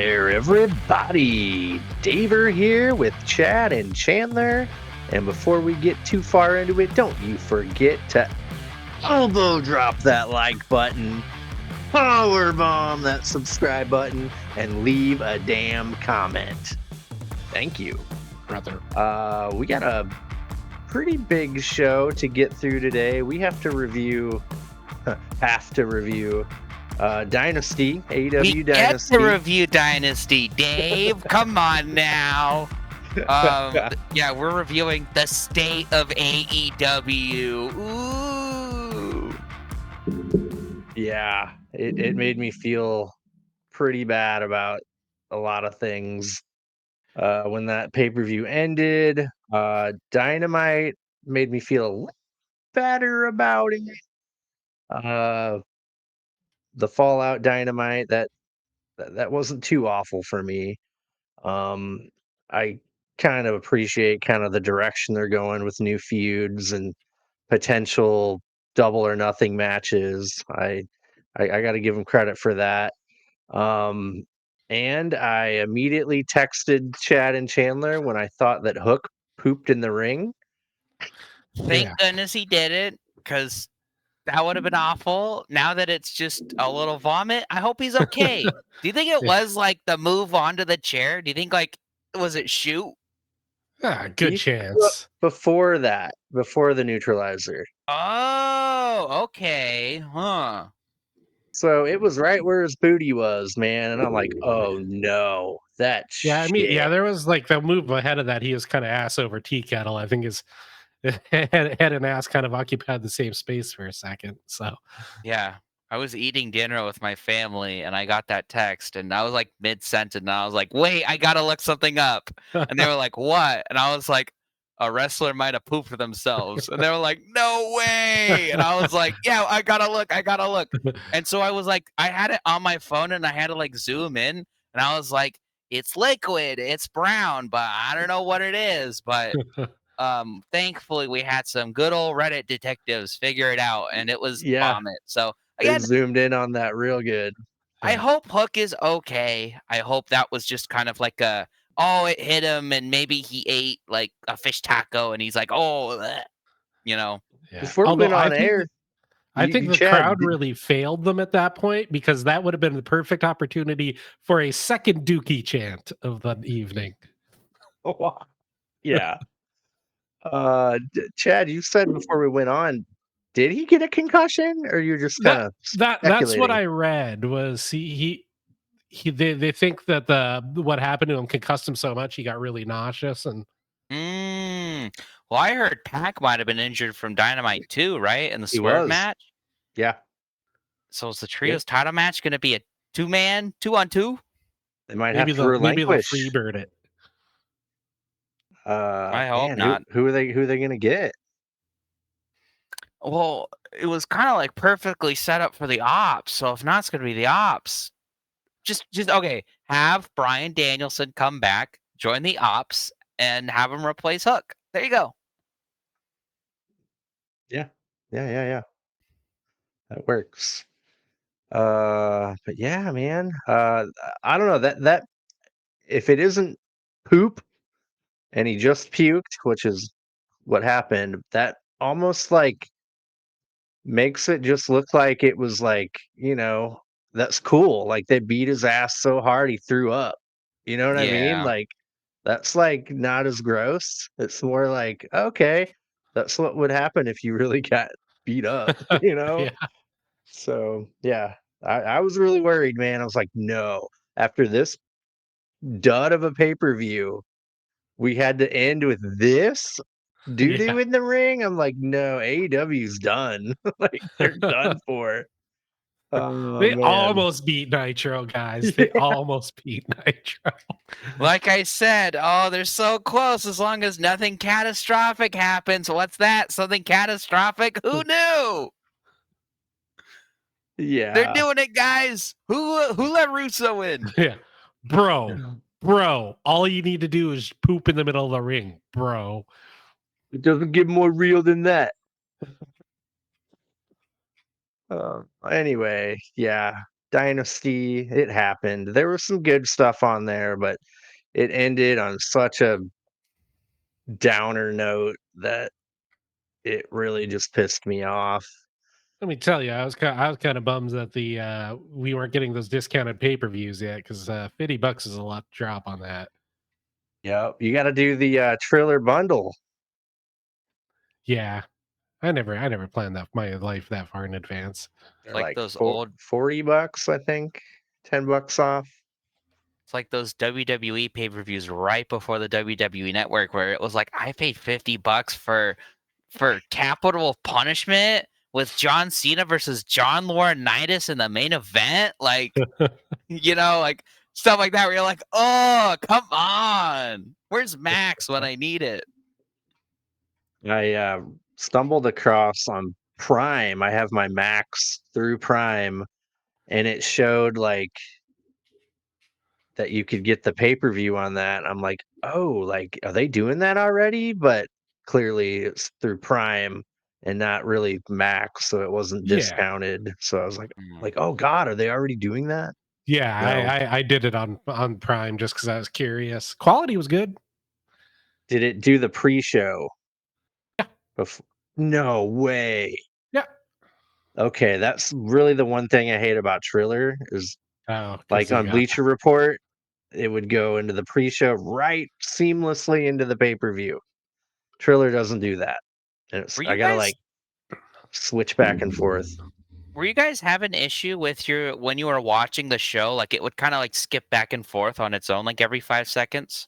there, everybody. Daver here with Chad and Chandler. And before we get too far into it, don't you forget to elbow drop that like button, power bomb that subscribe button, and leave a damn comment. Thank you. Brother. We got a pretty big show to get through today. We have to review Dynasty, AEW Dynasty. Get to review Dynasty, Dave. Come on now. Yeah, we're reviewing the state of AEW. Ooh. Yeah, it made me feel pretty bad about a lot of things. When that pay-per-view ended, Dynamite made me feel a little better about it. The Fallout Dynamite, that wasn't too awful for me. I kind of appreciate kind of the direction they're going with new feuds and potential double or nothing matches. I got to give them credit for that. And I immediately texted Chad and Chandler when I thought that Hook pooped in the ring. Thank goodness he did it, because that would have been awful. Now that it's just a little vomit, I hope he's okay. Do you think it was like the move onto the chair? Do you think was it shoot? Good chance. Before the neutralizer. Oh, okay. Huh. So it was right where his booty was, man. And I'm like, oh no, that shit. There was like the move ahead of that. He was kind of ass over tea kettle. I think his head and ass kind of occupied the same space for a second. So yeah, I was eating dinner with my family and I got that text and I was like mid-sentence and I was like, wait, I gotta look something up. And they were like, what? And I was like, a wrestler might have pooped themselves. And they were like, no way. And I was like, yeah, I gotta look. And so I was like, I had it on my phone and I had to like zoom in and I was like, it's liquid, it's brown, but I don't know what it is. But thankfully we had some good old Reddit detectives figure it out and it was vomit. So again, they zoomed in on that real good. I hope Hook is okay. I hope that was just kind of like it hit him and maybe he ate like a fish taco and he's like, bleh. Yeah. Before we went on air, I think the crowd really failed them at that point, because that would have been the perfect opportunity for a second Dookie chant of the evening. Oh, yeah. Chad, you said before we went on, did he get a concussion, or you're just kind of that's what I read? Was they think that what happened to him concussed him so much he got really nauseous and. Well, I heard Pac might have been injured from Dynamite too, right? In the Swerve match. Yeah. So is the trios title match going to be a 2-man, 2-on-2? They might have to relinquish. Maybe they'll freebird it. I hope not. Who are they going to get? Well, it was kind of like perfectly set up for the Ops. So if not, it's going to be the Ops. Just okay. Have Bryan Danielson come back, join the Ops, and have him replace Hook. There you go. Yeah. That works. But yeah, man. I don't know that if it isn't poop and he just puked, which is what happened, that almost like makes it just look like it was like, that's cool. Like they beat his ass so hard he threw up. You know what I mean? Like that's like not as gross. It's more like, okay, that's what would happen if you really got beat up, Yeah. So yeah, I was really worried, man. I was like, no, after this dud of a pay-per-view, we had to end with this doo-doo in the ring. I'm like, no, AEW's done. Like they're done for. They almost beat Nitro, guys. They almost beat Nitro. Like I said, they're so close as long as nothing catastrophic happens. What's that? Something catastrophic? Who knew? Yeah. They're doing it, guys. Who let Russo in? Yeah. Bro, all you need to do is poop in the middle of the ring, bro. It doesn't get more real than that. Anyway, yeah. Dynasty. It happened. There was some good stuff on there, but it ended on such a downer note that it really just pissed me off. Let me tell you, I was kind of bummed that we weren't getting those discounted pay-per-views yet, because $50 is a lot to drop on that. Yep, you got to do the Triller bundle. Yeah, I never planned that my life that far in advance. They're Like like those old $40, I think, $10 off. It's like those WWE pay-per-views right before the WWE Network, where it was like I paid $50 for Capital Punishment with John Cena versus John Laurinaitis in the main event, like like stuff like that. Where you're like, oh, come on, where's Max when I need it? I stumbled across on Prime. I have my Max through Prime, and it showed like that you could get the pay-per-view on that. I'm like, "Oh, like, are they doing that already?" But clearly it's through Prime and not really Max, so it wasn't Yeah, discounted. So I was Mm. like, "Oh god, are they already doing that?" yeah, No. I did it on Prime just because I was curious. Quality was good. Did it do the pre-show? Yeah. No way. Yeah. Okay, that's really the one thing I hate about Triller is Oh, because like you on got Bleacher Report, it would go into the pre-show right seamlessly into the pay-per-view. Triller doesn't do that. And Were I you gotta guys like switch back and forth. were you guys have an issue with your when you were watching the show? Like it would kind of like skip back and forth on its own, like every 5 seconds.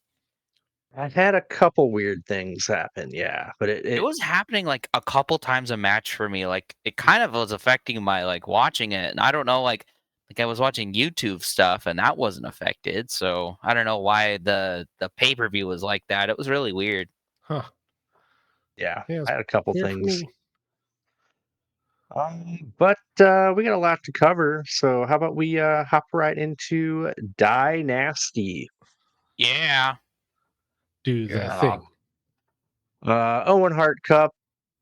I've had a couple weird things happen, yeah, but It was happening like a couple times a match for me. Like it kind of was affecting my like watching it. And I don't know, like I was watching YouTube stuff and that wasn't affected. So I don't know why the pay-per-view was like that. It was really weird. huh. yeah, Yeah, I it's had a couple weird for things. me. But we got a lot to cover, so how about we hop right into Dynasty? Yeah. Do the Yeah. thing. Owen Hart Cup,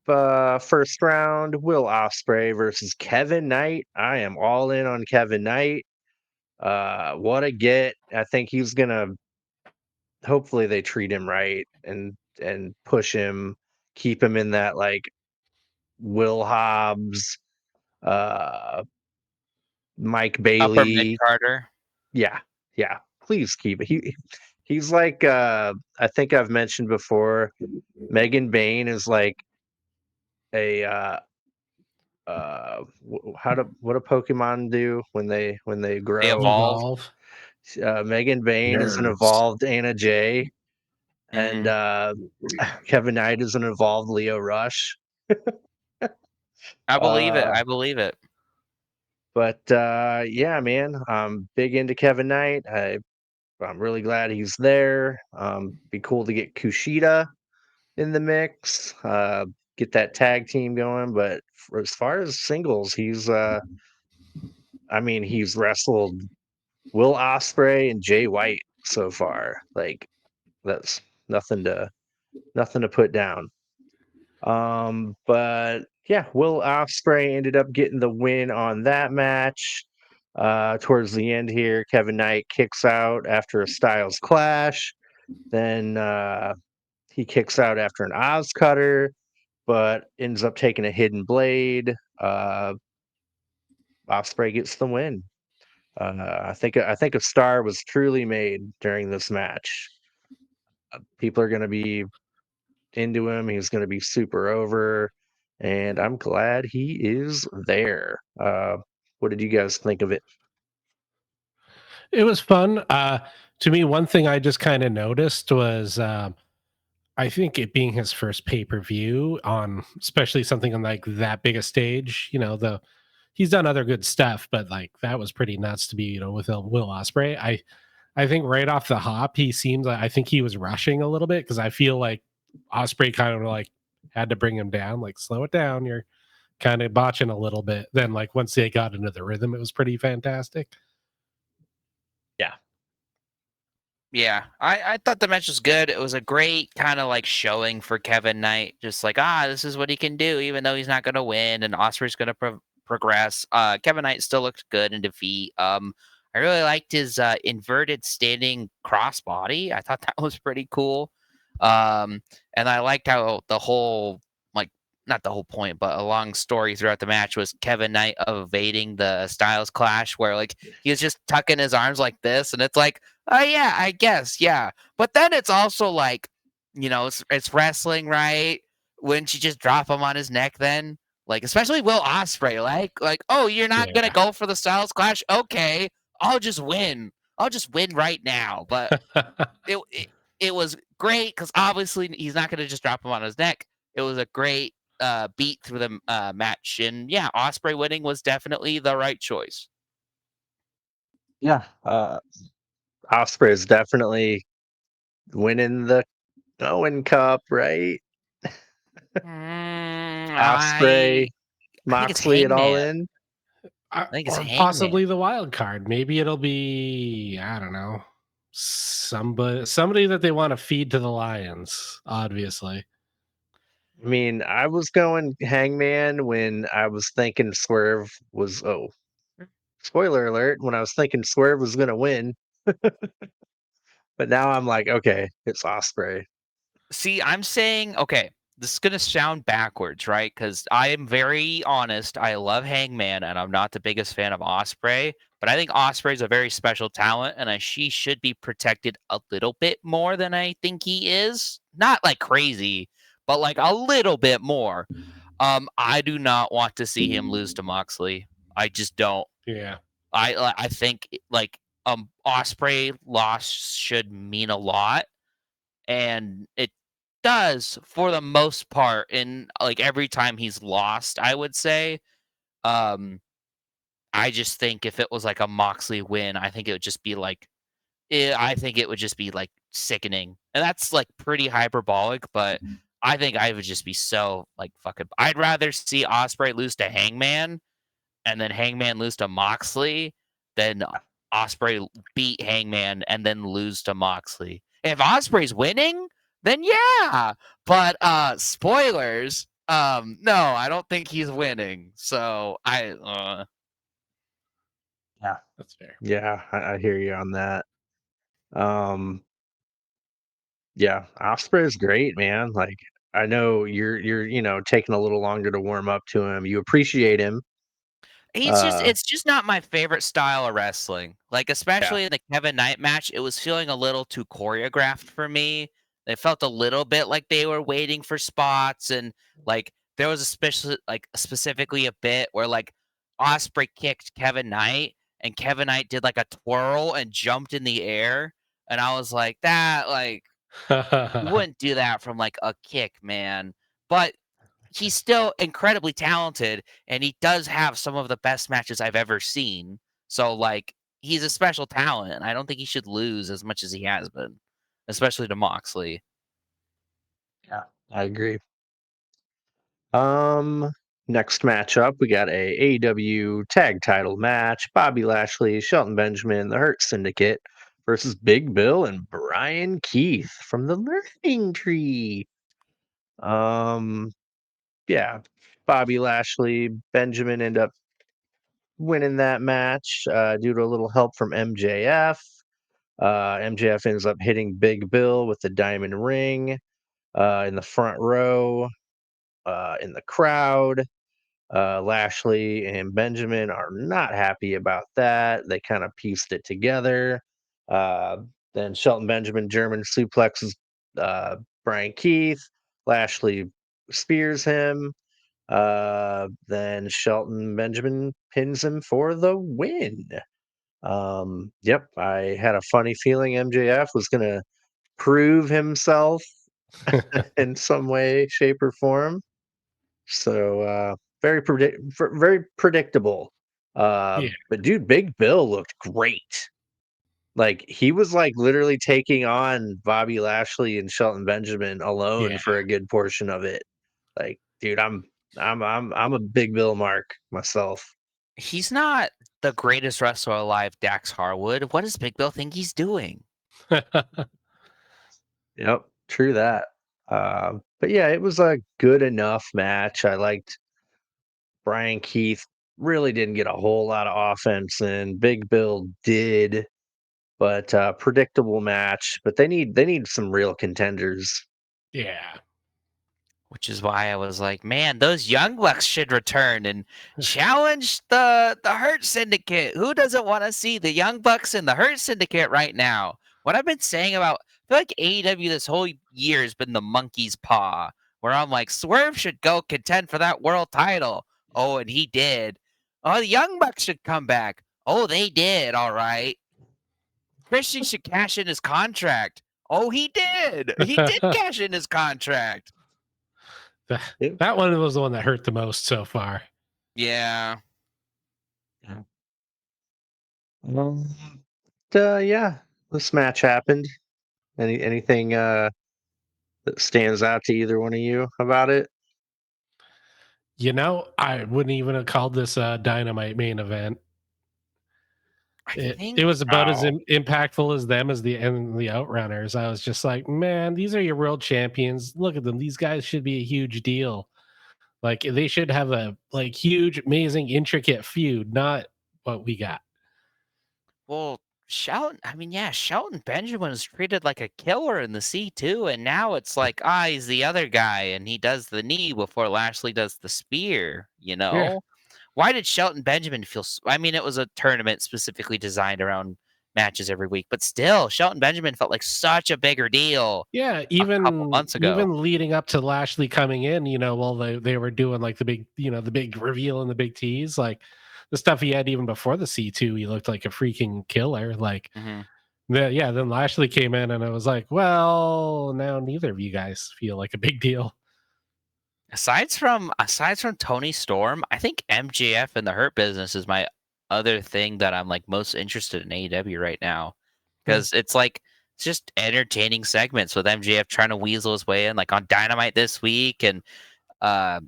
first round, Will Ospreay versus Kevin Knight. I am all in on Kevin Knight. What a get. I think he's gonna hopefully they treat him right and push him, keep him in that like Will Hobbs, uh Mike Upper mid Bailey. Carter. Yeah, yeah. Please keep it. He's like I think I've mentioned before, Megan Bain is like a what do Pokemon do when they They grow? evolve. Evolve. Megan Bain is an Nerds. evolved Anna Jay, and Hmm. Kevin Knight is an evolved Leo Rush. I believe it. Uh, I believe it. but yeah, man, I'm big into Kevin Knight. I'm really glad he's there. Be cool to get Kushida in the mix. Get that tag team going. But as far as singles, he's wrestled Will Ospreay and Jay White so far. Like that's nothing to put down. But yeah, Will Ospreay ended up getting the win on that match. Towards the end here, Kevin Knight kicks out after a Styles clash. Then he kicks out after an Oz cutter, but ends up taking a hidden blade. Ospreay gets the win. I think a star was truly made during this match. People are going to be into him. He's going to be super over, and I'm glad he is there. What did you guys think of it? It was fun. To me, one thing I just kind of noticed was I think it being his first pay-per-view on especially something on like that big a stage, he's done other good stuff, but like that was pretty nuts to be, with Will Ospreay. I think right off the hop, he seems like I think he was rushing a little bit because I feel like Ospreay kind of like had to bring him down, like slow it down. You're kind of botching a little bit. Then like once they got into the rhythm, it was pretty fantastic. Yeah, Yeah, I thought the match was good. It was a great kind of like showing for Kevin Knight. Just like, this is what he can do, even though he's not going to win. And Osprey's going to progress. Kevin Knight still looked good in defeat. I really liked his inverted standing crossbody. I thought that was pretty cool. And I liked how the whole, like, not the whole point, but a long story throughout the match was Kevin Knight evading the Styles Clash, where like he was just tucking his arms like this, and it's like, oh yeah, I guess, yeah. But then it's also like, it's wrestling, right? Wouldn't you just drop him on his neck then? Like, especially Will Ospreay, like, oh, you're not gonna Yeah. go for the Styles Clash? Okay, I'll just win. I'll just win right now. But it was great because obviously he's not gonna just drop him on his neck. It was a great beat through the match, and yeah, Ospreay winning was definitely the right choice. Yeah, Osprey is definitely winning the Owen Cup, right? I Osprey, I think it's Moxley, it all Hangman. in. I think it's Or Hangman. possibly the wild card. Maybe it'll be, I don't know, somebody that they want to feed to the lions. Obviously. I mean, I was going Hangman when I was thinking Swerve was. Oh, spoiler alert! When I was thinking Swerve was gonna win, but now I'm like, okay, it's Osprey. See, I'm saying, okay, this is going to sound backwards, right? Because I am very honest. I love Hangman, and I'm not the biggest fan of Osprey, but I think Osprey is a very special talent, and she should be protected a little bit more than I think he is. Not like crazy, but like a little bit more. I do not want to see him lose to Moxley. I just don't. Yeah. I think like Osprey loss should mean a lot, and it does for the most part. In like every time he's lost, I would say. Um, I just think if it was like a Moxley win, I think it would just be like, I think it would just be like sickening, and that's like pretty hyperbolic, but I think I would just be so like fucking. I'd rather see Osprey lose to Hangman and then Hangman lose to Moxley than Osprey beat Hangman and then lose to Moxley. If Osprey's winning, then yeah. But spoilers, no, I don't think he's winning. So Yeah, That's fair. yeah, I hear you on that. Um, yeah, Osprey is great, man. Like, I know you're taking a little longer to warm up to him. You appreciate him. Uh, it's just not my favorite style of wrestling. Like, yeah, especially in the Kevin Knight match, it was feeling a little too choreographed for me. It felt a little bit like they were waiting for spots, and like there was specifically a bit where like Osprey kicked Kevin Knight and Kevin Knight did like a twirl and jumped in the air, and I was like, that like you wouldn't do that from like a kick, man. But he's still incredibly talented, and he does have some of the best matches I've ever seen. So like he's a special talent, and I don't think he should lose as much as he has been, especially to Moxley. yeah, I agree. Um, Next matchup, we got a AEW tag title match: Bobby Lashley, Shelton Benjamin, the Hurt Syndicate versus Big Bill and Brian Keith from the Learning Tree. Um, yeah, Bobby Lashley, Benjamin end up winning that match due to a little help from MJF. MJF ends up hitting Big Bill with the diamond ring in the front row in the crowd. Lashley and Benjamin are not happy about that. They kind of pieced it together. Uh, then Shelton Benjamin German suplexes Brian Keith. Lashley spears him. Then Shelton Benjamin pins him for the win. Yep, I had a funny feeling MJF was going to prove himself in some way, shape, or form. So very predictable. Yeah. But dude, Big Bill looked great. Like he was like literally taking on Bobby Lashley and Shelton Benjamin alone Yeah. for a good portion of it. Like, dude, I'm a Big Bill mark myself. He's not the greatest wrestler alive, Dax Harwood. What does Big Bill think he's doing? Yep, true that. But yeah, it was a good enough match. I liked Brian Keith really didn't get a whole lot of offense in. Big Bill did, but predictable match. But they need some real contenders. Yeah. Which is why I was like, man, those Young Bucks should return and challenge the Hurt Syndicate. Who doesn't want to see the Young Bucks and the Hurt Syndicate right now? What I've been saying about, I feel like AEW this whole year has been the monkey's paw, where I'm like, Swerve should go contend for that world title. Oh, and he did. Oh, the Young Bucks should come back. Oh, they did. All right. Christian should cash in his contract. Oh, he did. He did cash in his contract. That one was the one that hurt the most so far. Yeah. Yeah, this match happened. Anything that stands out to either one of you about it? You know, I wouldn't even have called this a Dynamite main event. I It think was about as impactful as them as the Outrunners. I was just like, man, these are your world champions. Look at them. These guys should be a huge deal. Like they should have a like huge, amazing, intricate feud, not what we got. well, Shelton Benjamin was treated like a killer in the C2, and now it's like, he's the other guy, and he does the knee before Lashley does the spear, you Yeah. know? Why did Shelton Benjamin feel I mean, it was a tournament specifically designed around matches every week, but still, Shelton Benjamin felt like such a bigger deal Yeah, a couple months ago. even leading up to Lashley coming in, while they were doing like the big, the big reveal and the big tease, like the stuff he had even before the C2, he looked like a freaking killer. Like, Mhm. then Lashley came in, and I was like, well, now neither of you guys feel like a big deal. Aside from Tony Storm, I think MJF and the Hurt Business is my other thing that I'm like most interested in AEW right now, because it's just entertaining segments with MJF trying to weasel his way in, like on Dynamite this week, and uh,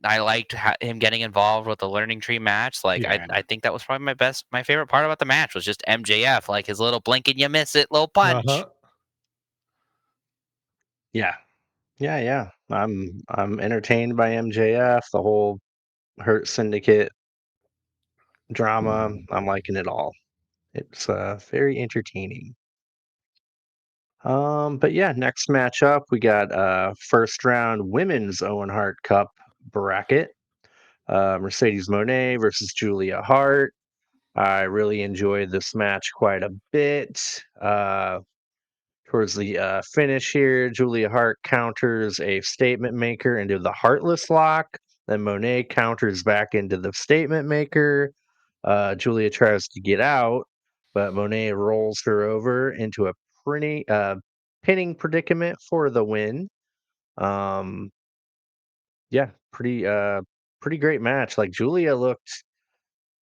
I liked him getting involved with the Learning Tree match. Like Yeah. I think that was probably my favorite part about the match was just MJF, like his little blink and you miss it, little punch. Uh-huh. Yeah, yeah. I'm entertained by MJF. The whole Hurt Syndicate drama. I'm liking it all. It's very entertaining. But yeah, next matchup we got first round women's Owen Hart Cup bracket. Mercedes Moné versus Julia Hart. I really enjoyed this match quite a bit. Towards the finish here, Julia Hart counters a statement maker into the Heartless Lock. Then Monet counters back into the statement maker. Julia tries to get out, but Monet rolls her over into a pinning predicament for the win. Yeah, pretty great match. Like Julia looked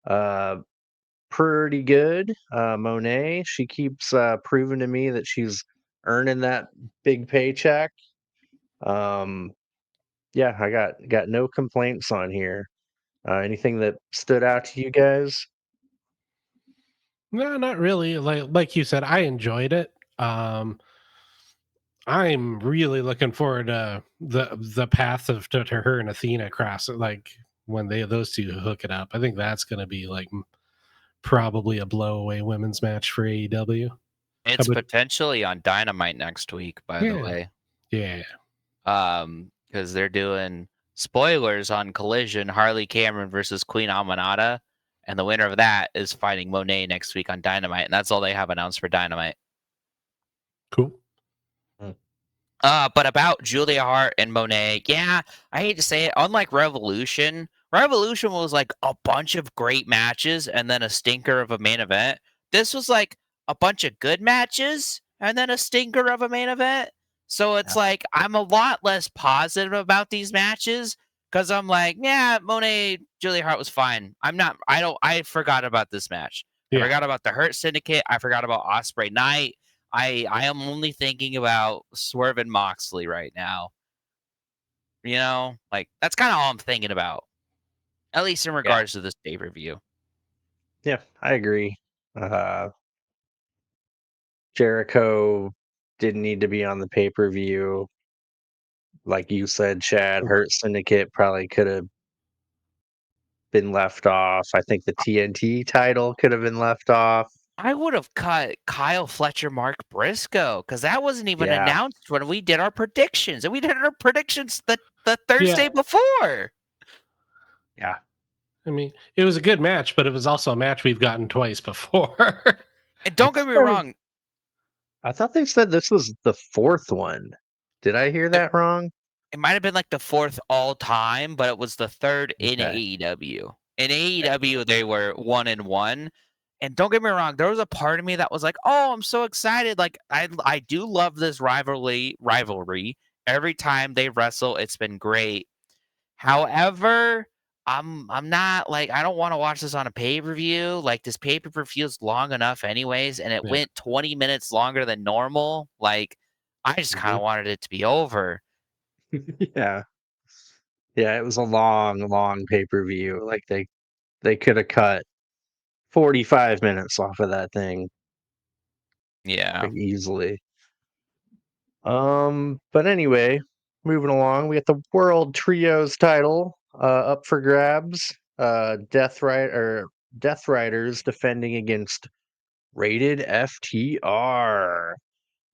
uh, pretty good. Monet, she keeps proving to me that she's earning that big paycheck. Um, yeah, I got no complaints on here. Anything that stood out to you guys? No, not really. Like you said, I enjoyed it. I'm really looking forward to the path to her and Athena cross it, like when those two hook it up. I think that's going to be like probably a blowaway women's match for AEW. It's But potentially on Dynamite next week, by the way. Yeah. Because they're doing spoilers on Collision, Harley Cameron versus Queen Amanada, and the winner of that is fighting Monet next week on Dynamite, and that's all they have announced for Dynamite. Cool. But about Julia Hart and Monet, yeah, I hate to say it, unlike Revolution was like a bunch of great matches and then a stinker of a main event. This was like a bunch of good matches and then a stinker of a main event. So it's like I'm a lot less positive about these matches because I'm like, yeah, Monet, Julia Hart was fine. I forgot about this match. I Yeah. forgot about the Hurt Syndicate. I forgot about Osprey Knight. I am only thinking about Swerve and Moxley right now. Like that's kind of all I'm thinking about, at least in regards to this Daver Review. Yeah, I agree. Jericho didn't need to be on the pay-per-view. Like you said, Chad, Hurt Syndicate probably could have been left off. I think the TNT title could have been left off. I would have cut Kyle Fletcher, Mark Briscoe, because that wasn't even Yeah. announced when we did our predictions, and we did our predictions the Yeah. Thursday before. Yeah. I mean, it was a good match, but it was also a match we've gotten twice before. And don't get me wrong, I thought they said this was the fourth one. Did I hear that wrong? it might have been like the fourth all time, but it was the third in Okay. AEW. In AEW, they were 1-1. And don't get me wrong, there was a part of me that was like, "Oh, I'm so excited!" Like I do love this rivalry. Every time they wrestle, it's been great. However, I'm not like I don't want to watch this on a pay-per-view. Like this pay-per-view is long enough anyways, and it Yeah. went 20 minutes longer than normal. Like I just kind of wanted it to be over. Yeah. Yeah, it was a long pay-per-view. Like they could have cut 45 minutes off of that thing Yeah. pretty easily. But anyway, moving along, we got the World Trios title up for grabs. Death Riders defending against Rated FTR.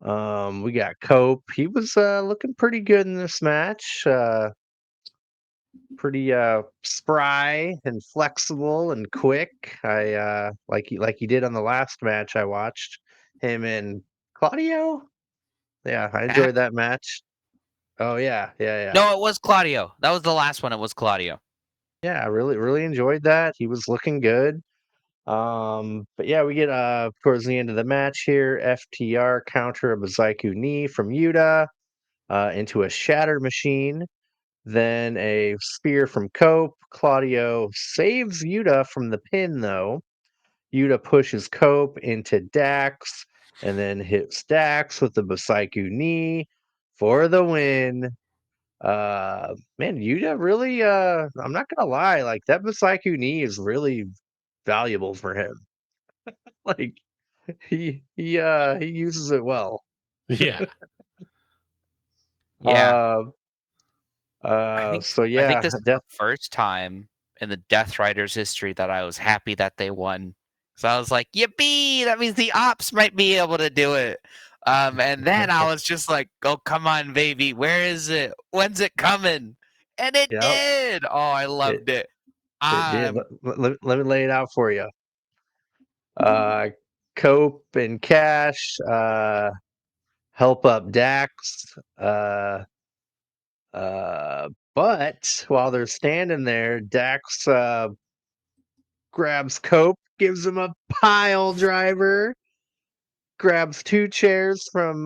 We got Cope. He was looking pretty good in this match. Pretty spry and flexible and quick. I like he did on the last match I watched him and Claudio. Yeah, I enjoyed that match. Oh yeah. No, it was Claudio. That was the last one. It was Claudio. Yeah, I really enjoyed that. He was looking good. But yeah, we get towards the end of the match here, FTR counter a Bazaiku knee from Yuta into a shatter machine. Then a spear from Cope. Claudio saves Yuta from the pin, though. Yuta pushes Cope into Dax and then hits Dax with the Basaiku knee for the win. Man, Yuta really, I'm not gonna lie, like that Basaiku knee is really valuable for him. Like he uses it well. Yeah. Yeah. So I think yeah, this is the first time in the Death Riders history that I was happy that they won. So I was like, yippee! That means the ops might be able to do it. And then I was just like, oh, come on, baby. Where is it? When's it coming? And it yep, did. Oh, I loved it. it did. Um, Let me lay it out for you. Cope and Cash help up Dax. But while they're standing there, Dax grabs Cope, gives him a pile driver, grabs two chairs from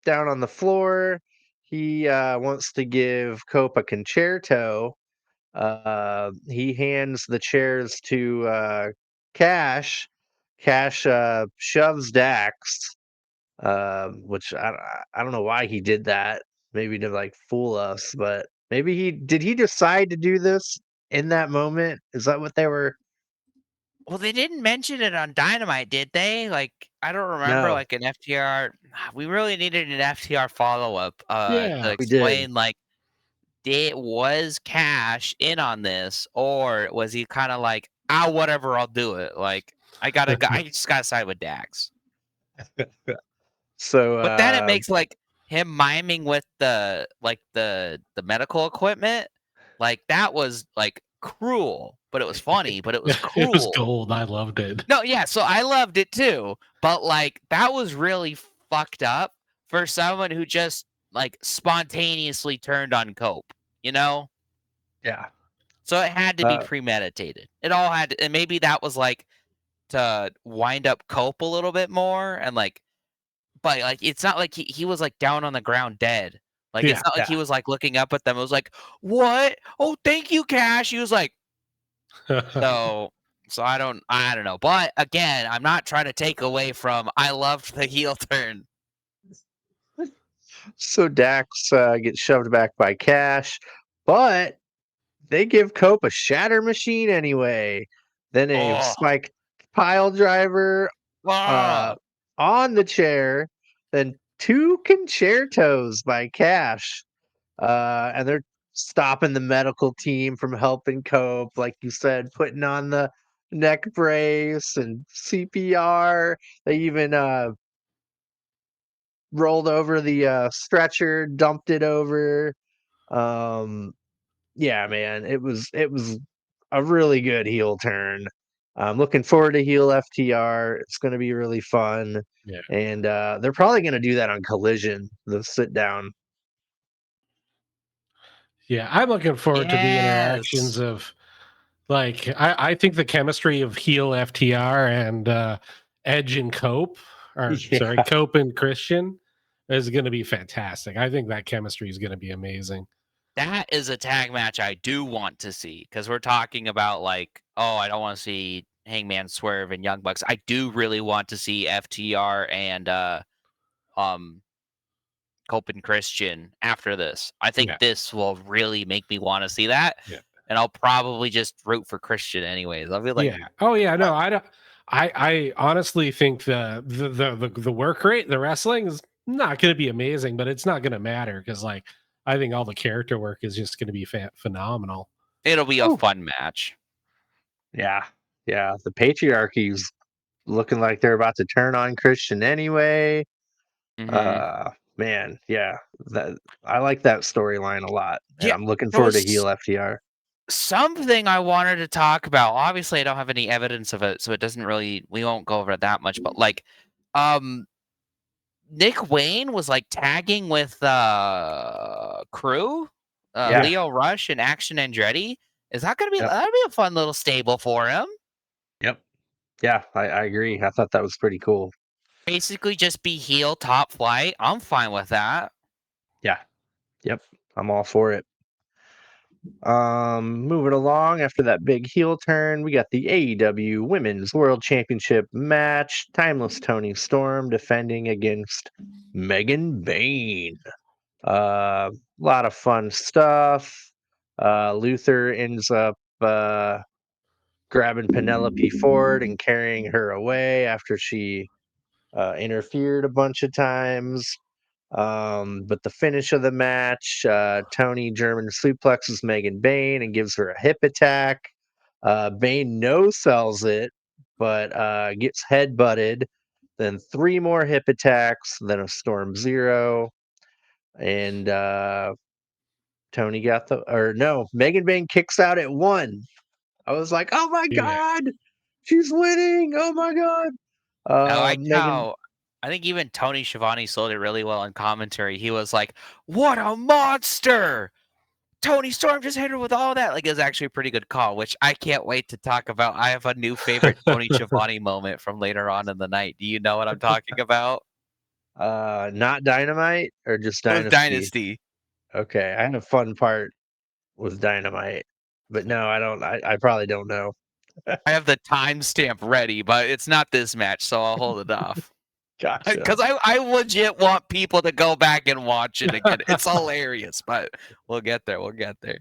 down on the floor. He wants to give Cope a concerto. He hands the chairs to Cash. Cash shoves Dax, which I don't know why he did that. Maybe to like fool us, but maybe he decide to do this in that moment? Is that what they were? well, they didn't mention it on Dynamite, did they? Like, I don't remember No, like an FTR. We really needed an FTR follow up to Yeah. we did. explain like was Cash in on this, or was he kind of like, ah, whatever, I'll do it. Like, I just gotta side with Dax. So But then it makes like him miming with the medical equipment, like that was like cruel, but it was funny, but it was It was cruel. gold. I loved it. No, yeah, so I loved it too, but like that was really fucked up for someone who just like spontaneously turned on Cope, you know? yeah, So it had to be uh, premeditated. It all had to, and maybe that was like to wind up Cope a little bit more and like, but like it's not like he was like down on the ground dead. Like it's Yeah. not like he was like looking up at them. It was like, "What? Oh, thank you, Cash." He was like, so I don't know. But again, I'm not trying to take away from I loved the heel turn. so Dax gets shoved back by Cash, but they give Cope a shatter machine anyway. Then a Oh, spike pile driver uh, ah, on the chair, then two concertos by Cash, and they're stopping the medical team from helping Cope, like you said, putting on the neck brace and CPR. They even rolled over the stretcher, dumped it over. Um, yeah, man, it was a really good heel turn. I'm looking forward to heel FTR. It's going to be really fun. Yeah. And they're probably going to do that on Collision, the sit down. Yeah, I'm looking forward to the interactions Yes. of like I think the chemistry of heel FTR and Edge and Cope, or sorry, Yeah. Cope and Christian is going to be fantastic. I think that chemistry is going to be amazing. That is a tag match I do want to see because we're talking about like, oh, I don't want to see Hangman Swerve and Young Bucks. I do really want to see FTR and um Cope and Christian after this. I think Yeah, this will really make me want to see that. yeah, And I'll probably just root for Christian anyways. I'll be like, yeah. Oh yeah, "Uh, no, I don't. I honestly think the work rate, the wrestling is not going to be amazing, but it's not going to matter because like I think all the character work is just going to be phenomenal. it'll be a Ooh. fun match." Yeah. Yeah. The patriarchy's looking like they're about to turn on Christian anyway. Hmm. Man, yeah. That I like that storyline a lot. And Yeah, I'm looking there forward to was heel FTR. something I wanted to talk about. Obviously, I don't have any evidence of it, so it doesn't really. We won't go over it that much. But like, um, Nick Wayne was like tagging with Crew, Yeah. Leo Rush and Action Andretti. Is that gonna be Yep. that'd be a fun little stable for him? Yep. Yeah, I agree. I thought that was pretty cool. Basically, just be heel top flight. I'm fine with that. Yeah. Yep. I'm all for it. Moving along after that big heel turn, we got the AEW Women's World Championship match. Timeless Tony Storm defending against Megan Bayne. A lot of fun stuff. Luther ends up grabbing Penelope Ford and carrying her away after she interfered a bunch of times. But the finish of the match, Tony German suplexes Megan Bayne and gives her a hip attack. Bayne no sells it, but gets headbutted. Then 3 more hip attacks, then a Storm Zero. And Tony got the, or no, Megan Bayne kicks out at 1. I was like, oh my Yeah, God, she's winning. Oh my God. I like Megan, how I think even Tony Schiavone sold it really well in commentary. He was like, "What a monster! Tony Storm just hit her with all that." Like, it was actually a pretty good call, which I can't wait to talk about. I have a new favorite Tony Schiavone moment from later on in the night. Do you know what I'm talking about? not Dynamite or just Of Dynasty? Dynasty. Okay, I had a fun part with Dynamite, but no, I don't. I probably don't know. I have the timestamp ready, but it's not this match, so I'll hold it off. Gotcha. Because I legit want people to go back and watch it again. It's hilarious, but we'll get there. We'll get there.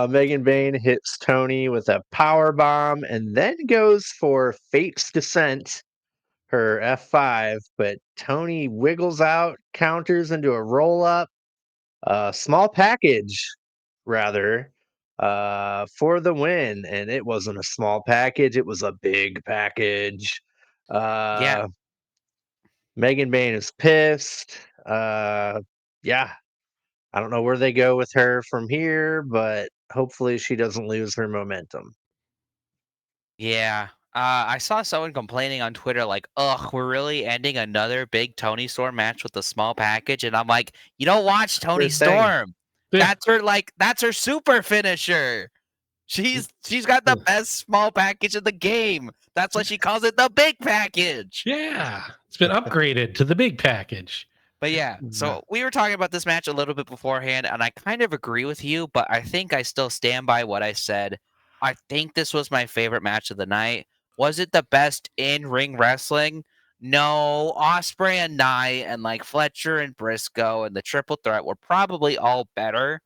Megan Bayne hits Tony with a power bomb and then goes for Fate's Descent, her F5, but Tony wiggles out, counters into a roll up, small package, rather, for the win. And it wasn't a small package, it was a big package. Yeah, Uh, Megan Bayne is pissed. Yeah, I don't know where they go with her from here, but hopefully she doesn't lose her momentum. yeah. I saw someone complaining on Twitter, like, "Ugh, we're really ending another big Tony Storm match with a small package," and I'm like, "You don't watch Tony Her thing. Storm. yeah, That's her super finisher. She's got the best small package in the game. That's why she calls it the big package." yeah. It's been upgraded to the big package. But yeah, Yeah. so we were talking about this match a little bit beforehand, and I kind of agree with you, but I think I still stand by what I said. I think this was my favorite match of the night. Was it the best in-ring wrestling? No. Osprey and Knight and like Fletcher and Briscoe and the triple threat were probably all better.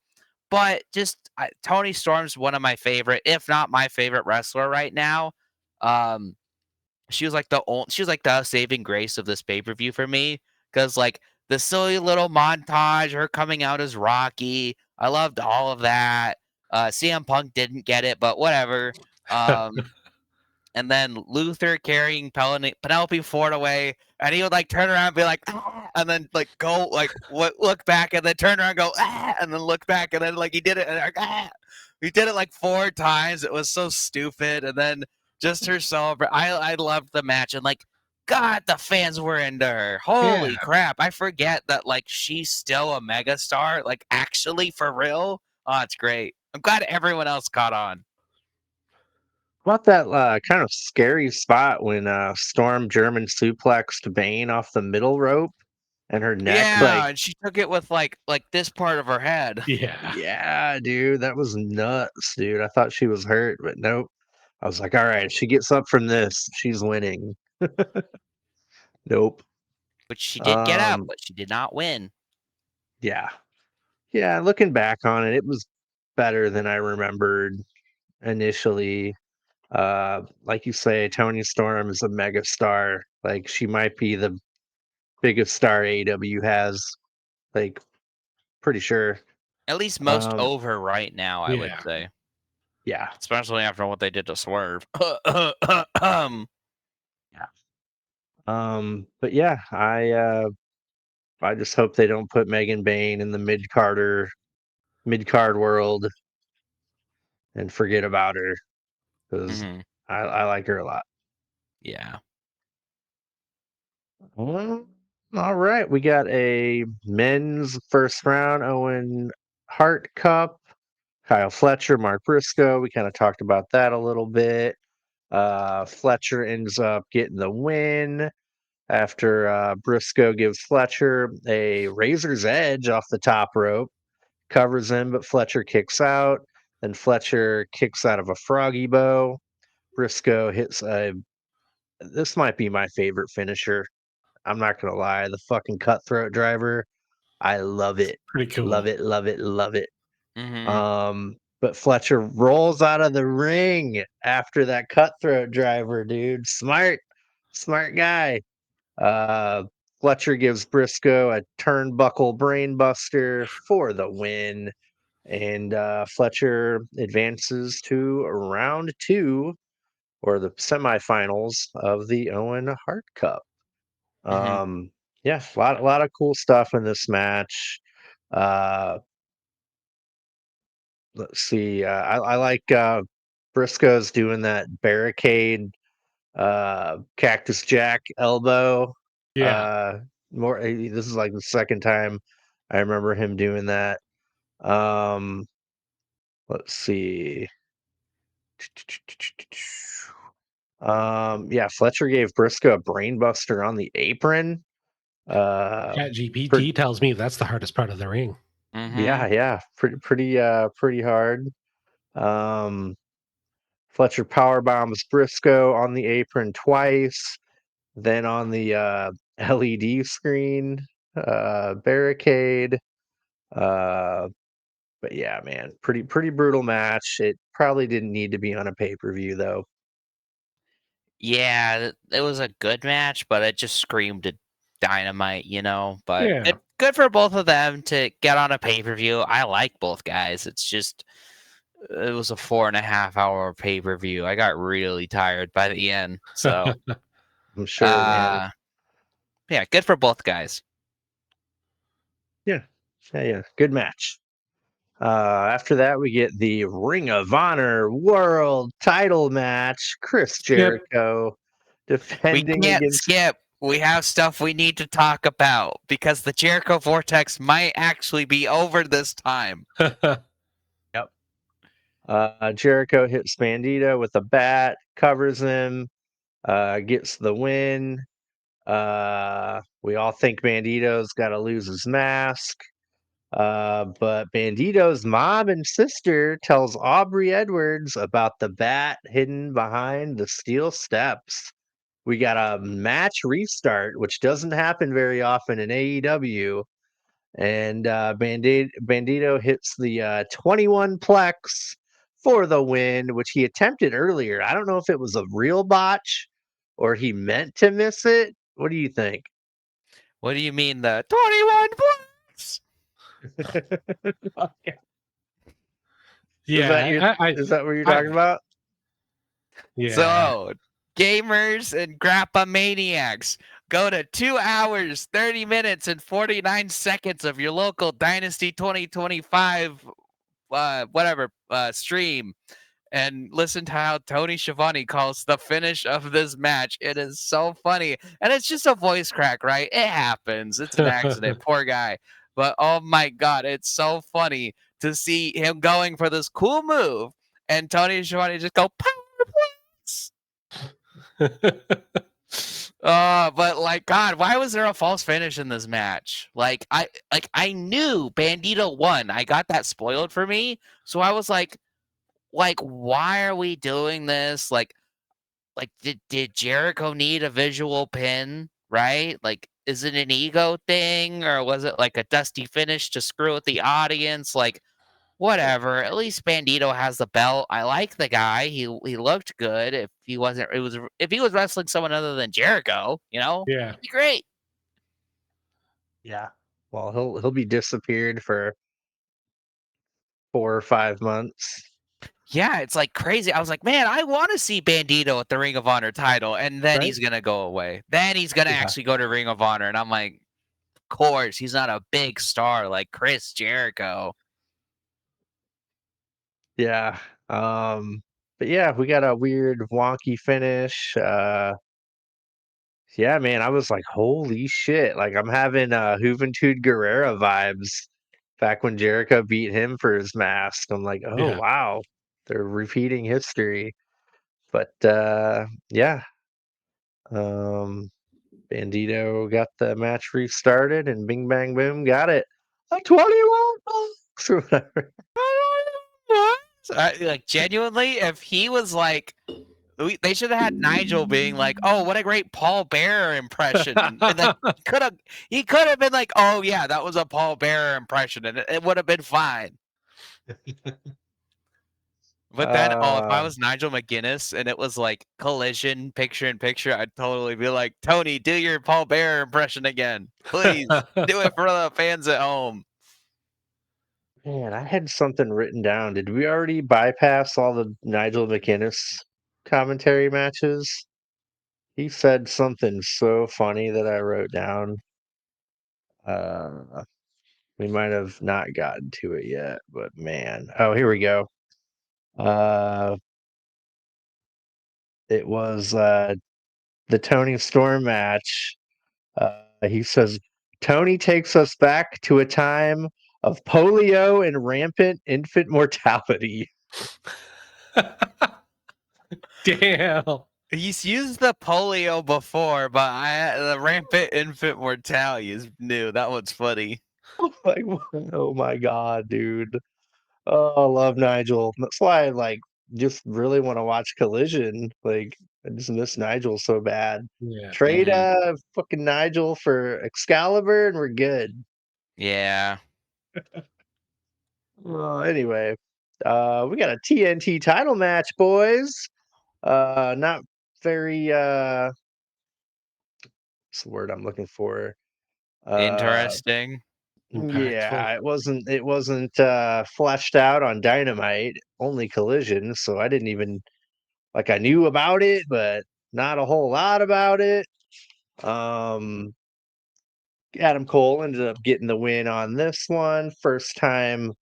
But just Tony Storm's one of my favorite, if not my favorite wrestler right now. Um, she was like the saving grace of this pay-per-view for me because like the silly little montage, her coming out as Rocky, I loved all of that. CM Punk didn't get it, but whatever. And then Luther carrying Penelope Ford away, and he would like turn around and be like, ah, and then like go like look back, and then turn around and go, ah, and then look back, and then like he did it, and like, ah. He did it like 4 times. It was so stupid. And then just her celebrate. I loved the match, and like, God, the fans were into her. Holy Yeah. crap! I forget that like she's still a megastar, like actually for real. Oh, it's great. I'm glad everyone else caught on. About that kind of scary spot when Storm German suplexed Bane off the middle rope and her neck, like, Yeah, and she took it with like this part of her head. Yeah. yeah, dude, that was nuts, dude. I thought she was hurt, but nope. I was like, all right, if she gets up from this, she's winning. Nope. Which she did get up, Um, but she did not win. yeah. Yeah, looking back on it, it was better than I remembered initially. Like you say, Tony Storm is a mega star. Like she might be the biggest star AEW has. Like pretty sure. At least most Um, over right now, I would Yeah. say. yeah, Especially after what they did to Swerve. yeah. But yeah, I just hope they don't put Megan Bain in the mid card world and forget about her because Mhm. I like her a lot. Yeah. Well, all right, we got a men's first round Owen Hart Cup. Kyle Fletcher, Mark Briscoe. We kind of talked about that a little bit. Fletcher ends up getting the win after Briscoe gives Fletcher a razor's edge off the top rope, covers him, but Fletcher kicks out. Then Fletcher kicks out of a froggy bow. Briscoe hits a. This might be my favorite finisher. I'm not gonna lie, the fucking cutthroat driver. I love it. Pretty cool. Love it, love it, love it. Mhm. But Fletcher rolls out of the ring after that cutthroat driver, dude. Smart guy. Uh, Fletcher gives Briscoe a turnbuckle brainbuster for the win. And Fletcher advances to round 2 or the semifinals of the Owen Hart Cup. Mhm. Yeah, a lot of cool stuff in this match. Uh, let's see. I like Briscoe's doing that barricade Cactus Jack elbow. Yeah. This is like the second time I remember him doing that. Um, let's see. Yeah, Fletcher gave Briscoe a brainbuster on the apron. Chat Per- GPT tells me that's the hardest part of the ring. yeah, Mhm. yeah, pretty hard. Um, Fletcher power bombs Briscoe on the apron twice, then on the LED screen barricade. Uh, but yeah, man, pretty brutal match. It probably didn't need to be on a pay-per-view though. Yeah, it was a good match, but it just screamed at Dynamite, you know. But Yeah. good for both of them to get on a pay-per-view. I like both guys. It's just it was a 4.5 hour pay-per-view. I got really tired by the end. So I'm sure, man. uh yeah, good for both guys. Yeah, yeah. Good match. After that, we get the Ring of Honor World Title match. Chris Skip. Jericho We defending can't against. skip. We have stuff we need to talk about because the Jericho Vortex might actually be over this time. Yep. Jericho hits Bandito with a bat, covers him, gets the win. We all think Bandito's got to lose his mask. But Bandito's mom and sister tells Aubrey Edwards about the bat hidden behind the steel steps. We got a match restart, which doesn't happen very often in AEW. And Bandito hits the 21 plex for the win, which he attempted earlier. I don't know if it was a real botch or he meant to miss it. What do you think? What do you mean the 21 points? Yeah, is that what you're I talking about? yeah. So, gamers and Grappa Maniacs, go to 2 hours, 30 minutes, and 49 seconds of your local Dynasty 2025 stream and listen to how Tony Schiavone calls the finish of this match. It is so funny. And it's just a voice crack, right? It happens. It's an accident. Poor guy. But oh my God, it's so funny to see him going for this cool move and Tony Schiavone just go, power please. But like God, why was there a false finish in this match? I knew Bandito won. I got that spoiled for me. So I was like, why are we doing this? Did Jericho need a visual pin, right? Like, is it an ego thing or was it like a dusty finish to screw with the audience? Like, whatever. At least Bandito has the belt. I like the guy. He looked good. If he wasn't, if he was wrestling someone other than Jericho, Yeah. it'd be great. Yeah. Well, he'll be disappeared for 4 or 5 months. Yeah, it's like crazy. I was like, man, I want to see Bandito at the Ring of Honor title, and then Right? he's gonna go away. Then he's gonna Yeah. actually go to Ring of Honor, and I'm like, of course, he's not a big star like Chris Jericho. Yeah. But yeah, we got a weird wonky finish. Yeah, man, I was like, holy shit. Like I'm having Juventud Guerrera vibes back when Jericho beat him for his mask. I'm like, oh Yeah. wow. They're repeating history. But yeah. Bandito got the match restarted and bing bang boom got it. A 21 bucks or whatever. Like genuinely, if he was like, they should have had Nigel being like, "Oh, what a great Paul Bearer impression," and like he could have been like, "Oh yeah, that was a Paul Bearer impression," and it would have been fine. But then, if I was Nigel McGuinness and it was like Collision picture in picture, I'd totally be like, Tony, do your Paul Bearer impression again, please. Do it for the fans at home. Man, I had something written down. Did we already bypass all the Nigel McInnes commentary matches? He said something so funny that I wrote down. We might have not gotten to it yet, but man. Oh, here we go. It was the Tony Storm match. He says Tony takes us back to a time of polio and rampant infant mortality. Damn. He's used the polio before, but the rampant infant mortality is new. That one's funny. Like, oh my god, dude. Oh, I love Nigel. That's why I like just really want to watch Collision. Like, I just miss Nigel so bad. Yeah. Trade Mhm. fucking Nigel for Excalibur and we're good. Yeah. Well, anyway, we got a TNT title match, boys. Not very what's the word I'm looking for? Interesting. Yeah, Impactful. it wasn't fleshed out on Dynamite, only Collision, so I didn't even like I knew about it, but not a whole lot about it. Um Adam Cole ended up getting the win on this one. First time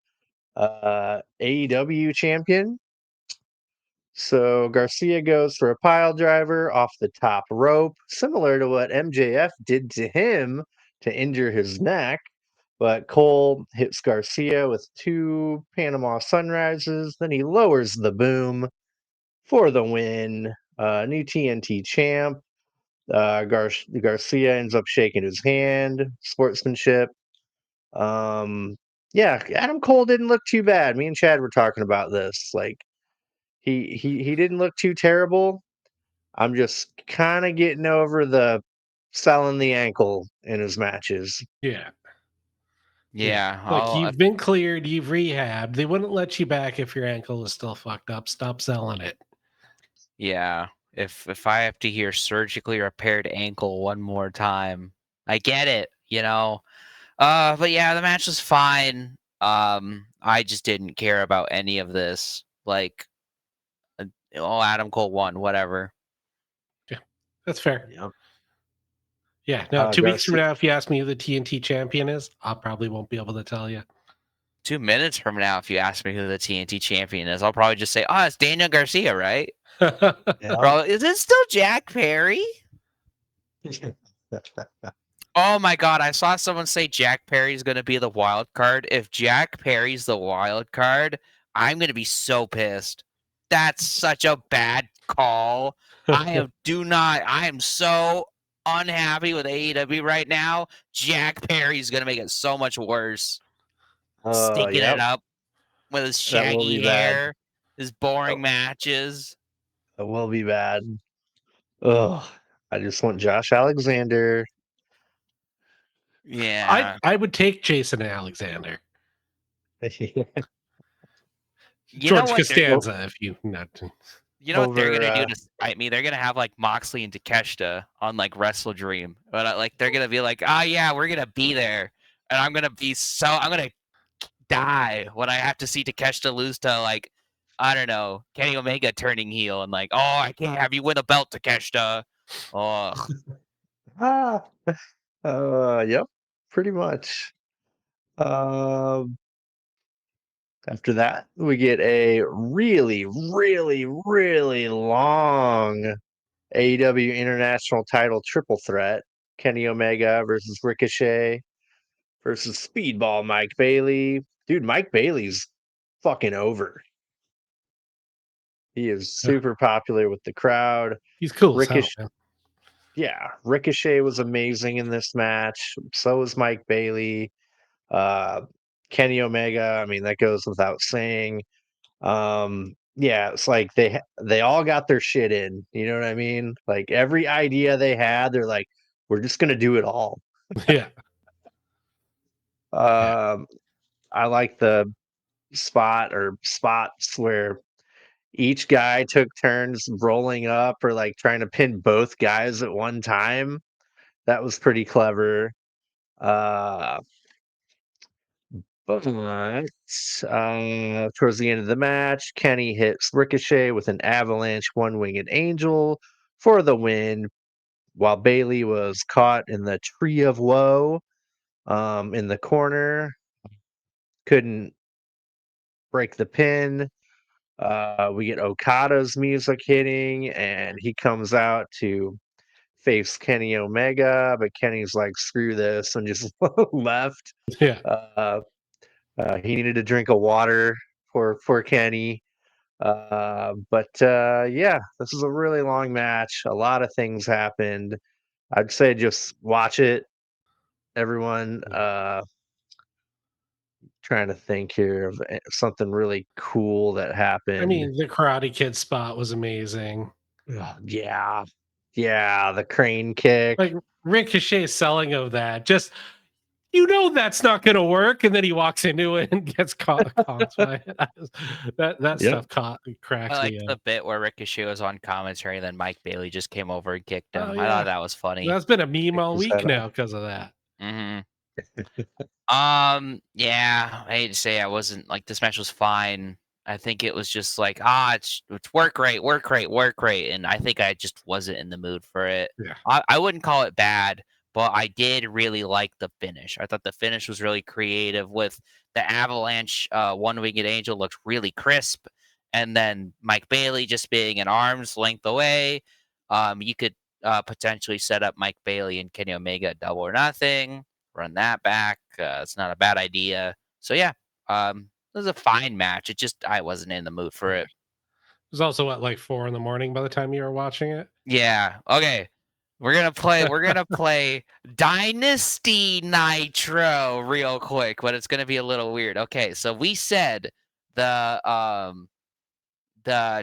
AEW champion. So Garcia goes for a pile driver off the top rope, similar to what MJF did to him to injure his neck. But Cole hits Garcia with 2 Panama Sunrises. Then he lowers the boom for the win. New TNT champ. Garcia ends up shaking his hand. Sportsmanship. Um, yeah, Adam Cole didn't look too bad. Me and Chad were talking about this. Like he didn't look too terrible. I'm just kind of getting over the selling the ankle in his matches. Yeah. Yeah. Like you've been cleared, you've rehabbed. They wouldn't let you back if your ankle is still fucked up. Stop selling it. Yeah. If I have to hear surgically repaired ankle one more time, I get it, But yeah, the match was fine. I just didn't care about any of this. Like, Adam Cole won, whatever. That's fair. Yep. Yeah. No, 2 weeks from Garcia. now, if you ask me who the TNT champion is, I probably won't be able to tell you. 2 minutes from now, if you ask me who the TNT champion is, I'll probably just say, "Oh, it's Daniel Garcia, right?" Yeah. Probably, is it still Jack Perry? Oh my god, I saw someone say Jack Perry's going to be the wild card. If Jack Perry's the wild card, I'm going to be so pissed. That's such a bad call. I am so unhappy with AEW right now. Jack Perry's going to make it so much worse. Stinking it Yep. up with his That will be shaggy bad. hair, his boring matches. That will be bad. Ugh. I just want Josh Alexander. Yeah. I would take Jason Alexander. You know George what they're Costanza, if you not. You know what they're Over, gonna do to spite me? They're gonna have like Moxley and Takeshita on like Wrestle Dream, but like they're gonna be like, "Ah, yeah, we're gonna be there," and I'm gonna die when I have to see Takeshita lose to like, I don't know, Kenny Omega turning heel and like, "Oh, I can't have you win a belt, Takeshita." Oh, ah, yep, pretty much. Um, After that, we get a really, really, really long AEW International Title triple threat: Kenny Omega versus Ricochet versus Speedball Mike Bailey. Dude, Mike Bailey's fucking over. He is super popular with the crowd. He's cool as hell, Ricochet, man. yeah, Ricochet was amazing in this match. So was Mike Bailey. Uh, Kenny Omega, I mean, that goes without saying. Yeah, it's like they all got their shit in. You know what I mean? Like every idea they had, they're like, we're just gonna do it all. Yeah. Um, I like the spots where each guy took turns rolling up or like trying to pin both guys at one time. That was pretty clever. Uh, but towards the end of the match, Kenny hits Ricochet with an avalanche one-winged angel for the win, while Bailey was caught in the tree of woe in the corner. Couldn't break the pin. We get Okada's music hitting, and he comes out to face Kenny Omega, but Kenny's like, screw this, and just left. Yeah. Uh, he needed a drink of water for Kenny. Yeah, this is a really long match. A lot of things happened. I'd say just watch it, everyone. Trying to think here of something really cool that happened. I mean, the Karate Kid spot was amazing. Yeah, yeah, the crane kick. Like Ricochet's selling of that, just that's not going to work, and then he walks into it and gets caught by it. That Yep. stuff cracks I me liked up. the bit where Ricochet was on commentary, and then Mike Bailey just came over and kicked him. Oh, I yeah. thought that was funny. That's been a meme all His week head now off. because of that. Mm-hmm. Yeah, I hate to say I wasn't like this match was fine. I think it was just like, it's work rate, and I think I just wasn't in the mood for it. Yeah. I wouldn't call it bad, but I did really like the finish. I thought the finish was really creative with the avalanche one-winged angel looked really crisp, and then Mike Bailey just being an arm's length away. You could potentially set up Mike Bailey and Kenny Omega at Double or Nothing, run that back. It's not a bad idea. So yeah, it was a fine match. It just I wasn't in the mood for it. It was also at like 4 a.m. by the time you were watching it. Yeah. Okay. We're gonna play Dynasty Nitro real quick, but it's gonna be a little weird. Okay, so we said the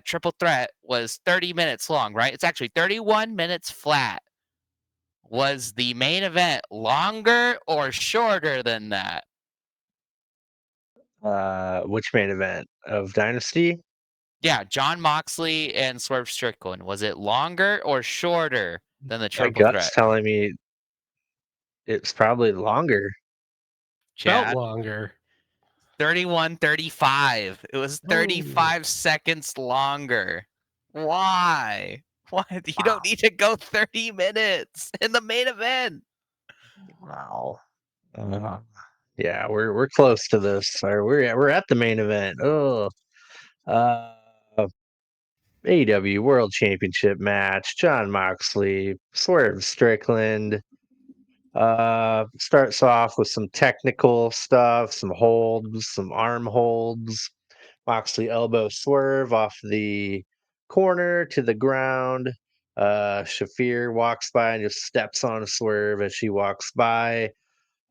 triple threat was 30 minutes long, right? It's actually 31 minutes flat. Was the main event longer or shorter than that? Which main event of Dynasty? Yeah, John Moxley and Swerve Strickland. Was it longer or shorter than the My triple gut's threat? telling me it's probably longer. Felt Chad? longer. 31-35. It was 35 seconds longer. Why? Why? You don't need to go 30 minutes in the main event. Wow. Yeah, we're close to this. Or we're at the main event. Oh, AEW World Championship match. Jon Moxley, Swerve Strickland. Starts off with some technical stuff, some holds, some arm holds. Moxley elbow Swerve off the corner to the ground. Shafir walks by and just steps on Swerve as she walks by.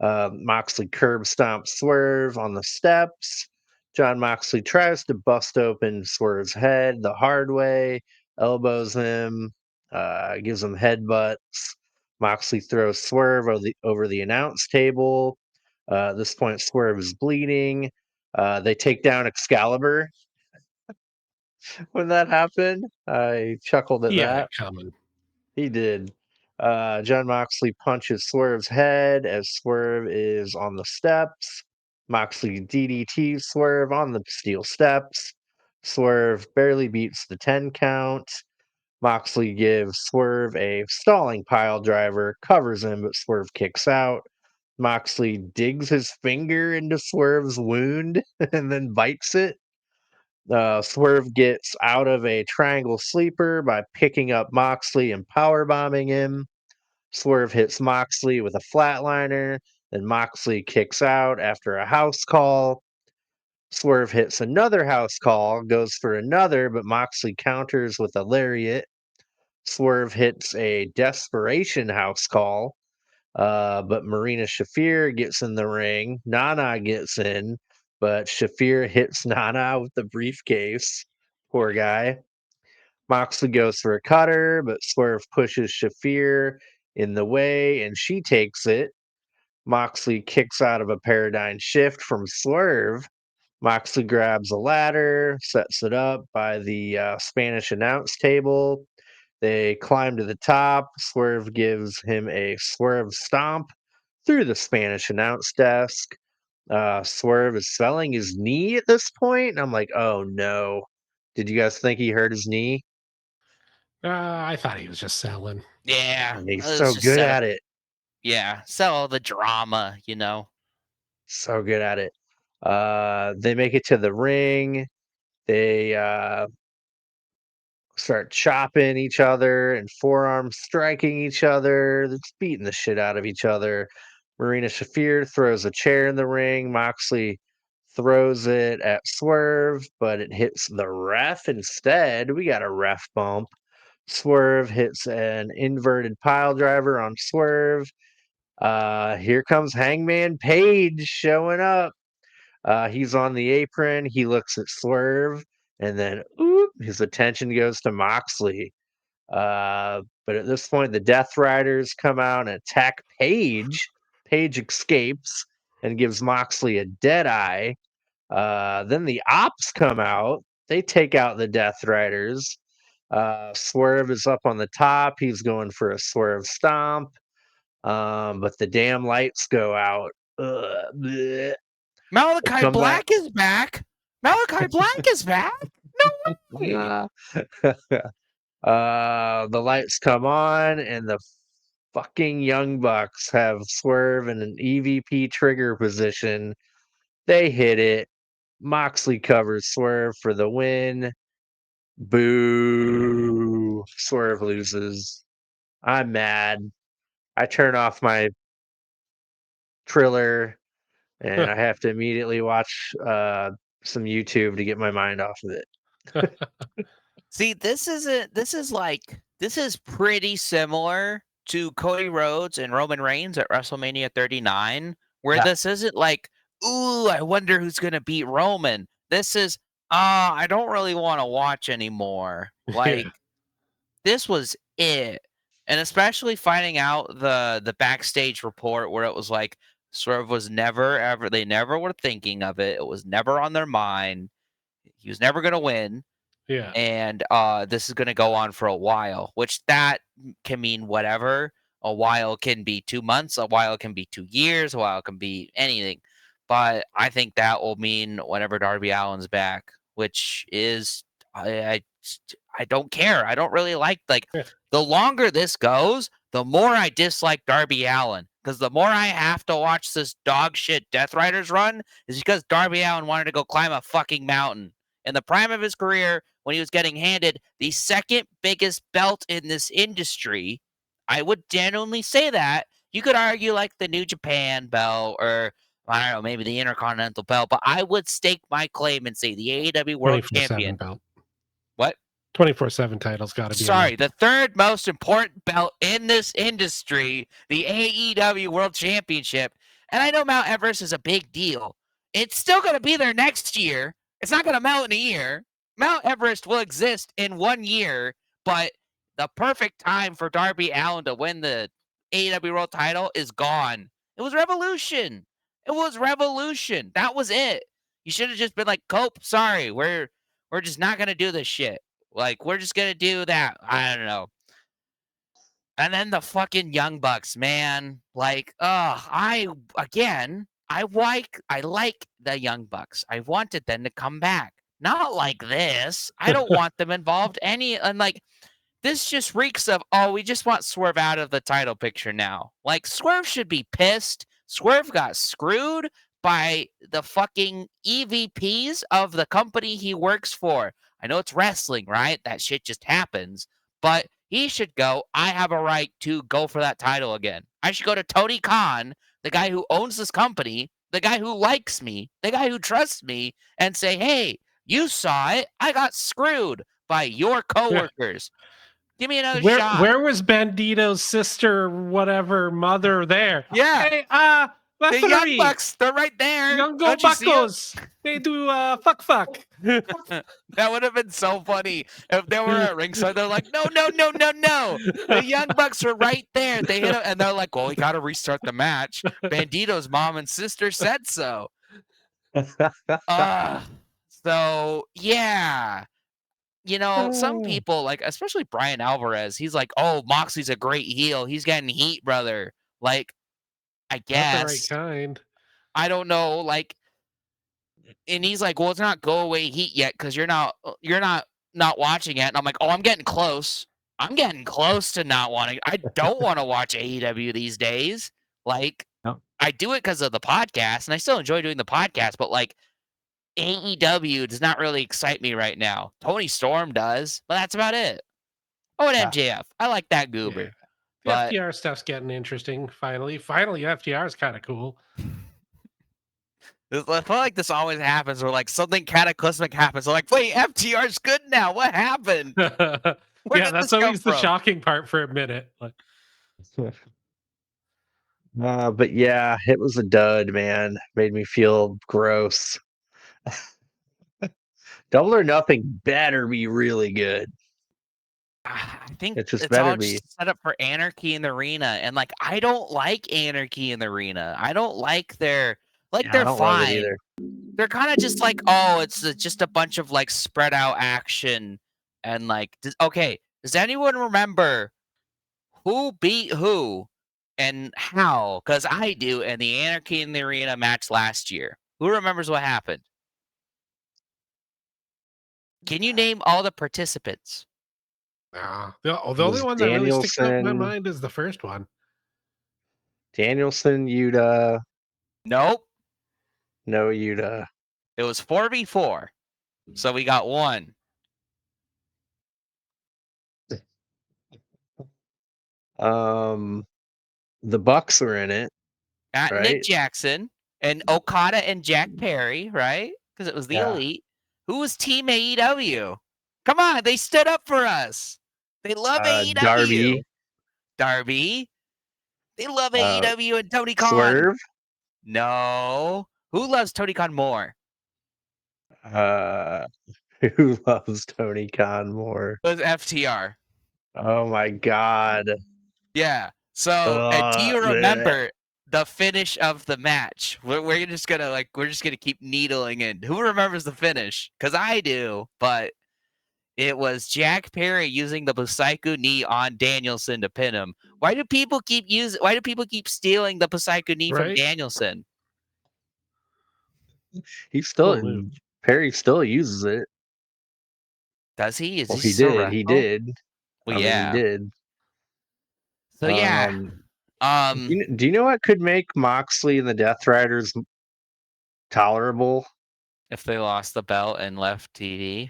Moxley curb stomps Swerve on the steps. Jon Moxley tries to bust open Swerve's head the hard way, elbows him, gives him headbutts. Moxley throws Swerve over the announce table. At this point, Swerve is bleeding. They take down Excalibur. When that happened, I chuckled at He had that. it coming. He did. Jon Moxley punches Swerve's head as Swerve is on the steps. Moxley DDTs Swerve on the steel steps. Swerve barely beats the 10 count. Moxley gives Swerve a stalling pile driver, covers him, but Swerve kicks out. Moxley digs his finger into Swerve's wound and then bites it. Swerve gets out of a triangle sleeper by picking up Moxley and power bombing him. Swerve hits Moxley with a flatliner, then Moxley kicks out after a house call. Swerve hits another house call, goes for another, but Moxley counters with a lariat. Swerve hits a desperation house call, but Marina Shafir gets in the ring. Nana gets in, but Shafir hits Nana with the briefcase. Poor guy. Moxley goes for a cutter, but Swerve pushes Shafir in the way, and she takes it. Moxley kicks out of a paradigm shift from Swerve. Moxley grabs a ladder, sets it up by the Spanish announce table. They climb to the top. Swerve gives him a swerve stomp through the Spanish announce desk. Swerve is selling his knee at this point. And I'm like, oh no. Did you guys think he hurt his knee? I thought he was just selling. Yeah, And he's let's so just good sell. at it. Yeah, sell all the drama, you know. So good at it. They make it to the ring. They start chopping each other and forearm striking each other. They're just beating the shit out of each other. Marina Shafir throws a chair in the ring. Moxley throws it at Swerve, but it hits the ref instead. We got a ref bump. Swerve hits an inverted pile driver on Swerve. Here comes Hangman Page showing up. He's on the apron. He looks at Swerve, and then his attention goes to Moxley. But at this point, the Death Riders come out and attack Page. Page escapes and gives Moxley a dead eye. Then the Ops come out. They take out the Death Riders. Swerve is up on the top. He's going for a Swerve stomp. But the damn lights go out. Bleh. Malachi Come back. Black is back. Malachi Black is back. No way. The lights come on, and the fucking Young Bucks have Swerve in an EVP trigger position. They hit it. Moxley covers Swerve for the win. Boo. Swerve loses. I'm mad. I turn off my Triller, and I have to immediately watch some YouTube to get my mind off of it. See, this is pretty similar to Cody Rhodes and Roman Reigns at WrestleMania 39, where Yeah. this isn't like, ooh, I wonder who's gonna beat Roman. This is, I don't really want to watch anymore. Like, this was it. And especially finding out the backstage report where it was like Swerve was never ever, they never were thinking of it. It was never on their mind. He was never gonna win. Yeah. And this is going to go on for a while, which that can mean whatever. A while can be 2 months, a while can be 2 years, a while can be anything. but I think that will mean whenever Darby Allin's back, which is I don't care. I don't really like Yeah. the longer this goes, the more I dislike Darby Allin, because the more I have to watch this dog shit Death Riders run is because Darby Allin wanted to go climb a fucking mountain. In the prime of his career, when he was getting handed the second biggest belt in this industry, I would genuinely say that. You could argue like the New Japan belt or I don't know, maybe the Intercontinental belt, but I would stake my claim and say the AEW World 24/7 Champion. belt. What? 24/7 title's got to be. Sorry, the third most important belt in this industry, the AEW World Championship. And I know Mount Everest is a big deal. It's still going to be there next year. It's not going to melt in a year. Mount Everest will exist in 1 year, but the perfect time for Darby Allin to win the AEW World title is gone. It was Revolution. It was Revolution. That was it. You should have just been like, Cope, sorry, we're just not going to do this shit. Like, we're just gonna do that. I don't know. And then the fucking Young Bucks, man. Like, I like the Young Bucks. I wanted them to come back. Not like this. I don't want them involved and like this just reeks of, we just want Swerve out of the title picture now. Like, Swerve should be pissed. Swerve got screwed by the fucking EVPs of the company he works for. I know it's wrestling, right? That shit just happens. But he should go, I have a right to go for that title again. I should go to Tony Khan, the guy who owns this company, the guy who likes me, the guy who trusts me, and say, hey, you saw it. I got screwed by your coworkers. Give me another shot. Where was Bandito's sister, whatever, mother there? Yeah. Hey, the Young Bucks, they're right there. Young Go Buckos. They do fuck. That would have been so funny if they were at ringside. They're like, no. The Young Bucks are right there. They hit him, and they're like, well, we got to restart the match. Bandito's mom and sister said so. So, yeah. You know, some people, like, especially Brian Alvarez, he's like, oh, Moxley's a great heel. He's getting heat, brother. Like, I guess. Not the right kind. I don't know, like, and he's like, well, it's not go away heat yet because you're not watching it. And I'm like, oh, I'm getting close. I'm getting close to not wanting. I don't want to watch AEW these days. Like, no. I do it because of the podcast, and I still enjoy doing the podcast, but like, AEW does not really excite me right now. Tony Storm does, but that's about it. Oh, and MJF. I like that goober. Yeah. But FTR stuff's getting interesting, finally. Finally, FTR is kind of cool. I feel like this always happens where like something cataclysmic happens. They're like, wait, FTR's good now. What happened? Yeah, that's always the shocking part for a minute. But yeah, it was a dud, man. Made me feel gross. Double or Nothing better be really good. I think It just it's better all be. just set up for Anarchy in the Arena, and like I don't like Anarchy in the Arena. I don't like their I they're don't love it fine. either. They're kind of just like, oh, it's just a bunch of like spread out action, and like, does anyone remember who beat who and how? Because I do, in the Anarchy in the Arena match last year. Who remembers what happened? Can you name all the participants? The only one that really sticks out in my mind is the first one. Danielson, Yuta. Nope. No Yuta. It was 4v4. So we got one. The Bucks were in it. Not right? Nick Jackson and Okada and Jack Perry, right? Because it was the Elite. Who was Team AEW? Come on, they stood up for us. They love AEW. Darby. They love AEW and Tony Khan. Swerve? No. Who loves Tony Khan more? Who loves Tony Khan more? It was FTR. Oh my god. Yeah. So, do you remember the finish of the match? We're just gonna keep needling in. Who remembers the finish? Because I do, but it was Jack Perry using the Busaiku knee on Danielson to pin him. Why do people keep stealing the Busaiku knee from Danielson? He still Cool move. Perry still uses it. Does he? Is Well, he he still did. He wrestle? did. Well, I mean, he yeah. did. So yeah. Do you know what could make Moxley and the Death Riders tolerable? If they lost the belt and left TD.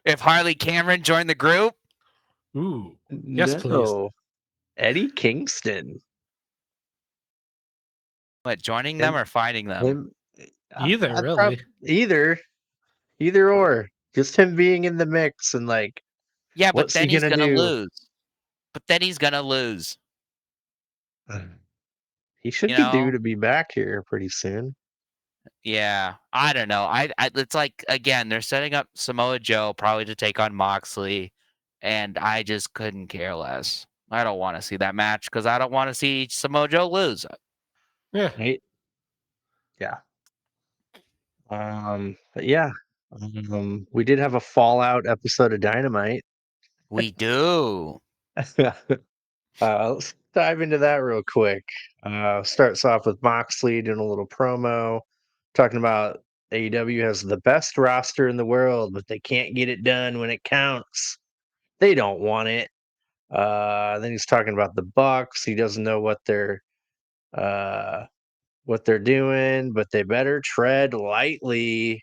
If Harley Cameron joined the group. Ooh. Yes, please. No, Eddie Kingston. What, joining them Him, or fighting them? him. Either, I'd really. either or. Just him being in the mix and like, Yeah, but what's he then he's gonna gonna do? lose. He should You be due know? to be back here pretty soon. Yeah. I don't know. I it's like, again, they're setting up Samoa Joe probably to take on Moxley, and I just couldn't care less. I don't want to see that match because I don't want to see Samoa Joe lose. Yeah. Right? Yeah. But yeah. We did have a Fallout episode of Dynamite. We do. Let's dive into that real quick. Starts off with Moxley doing a little promo, talking about AEW has the best roster in the world, but they can't get it done when it counts. They don't want it. Then he's talking about the Bucks. He doesn't know uh, what they're doing, but they better tread lightly.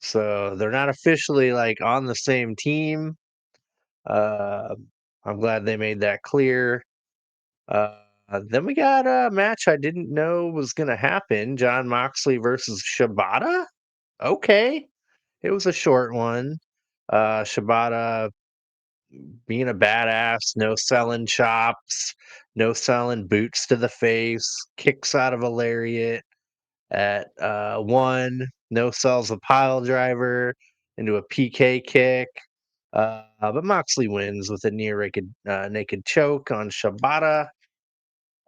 So they're not officially like on the same team. Uh, I'm glad they made that clear. Then we got a match I didn't know was going to happen. John Moxley versus Shibata. Okay. It was a short one. Shibata being a badass, no selling chops, no selling boots to the face, kicks out of a lariat at one, no sells a pile driver into a PK kick. But Moxley wins with a near naked choke on Shibata.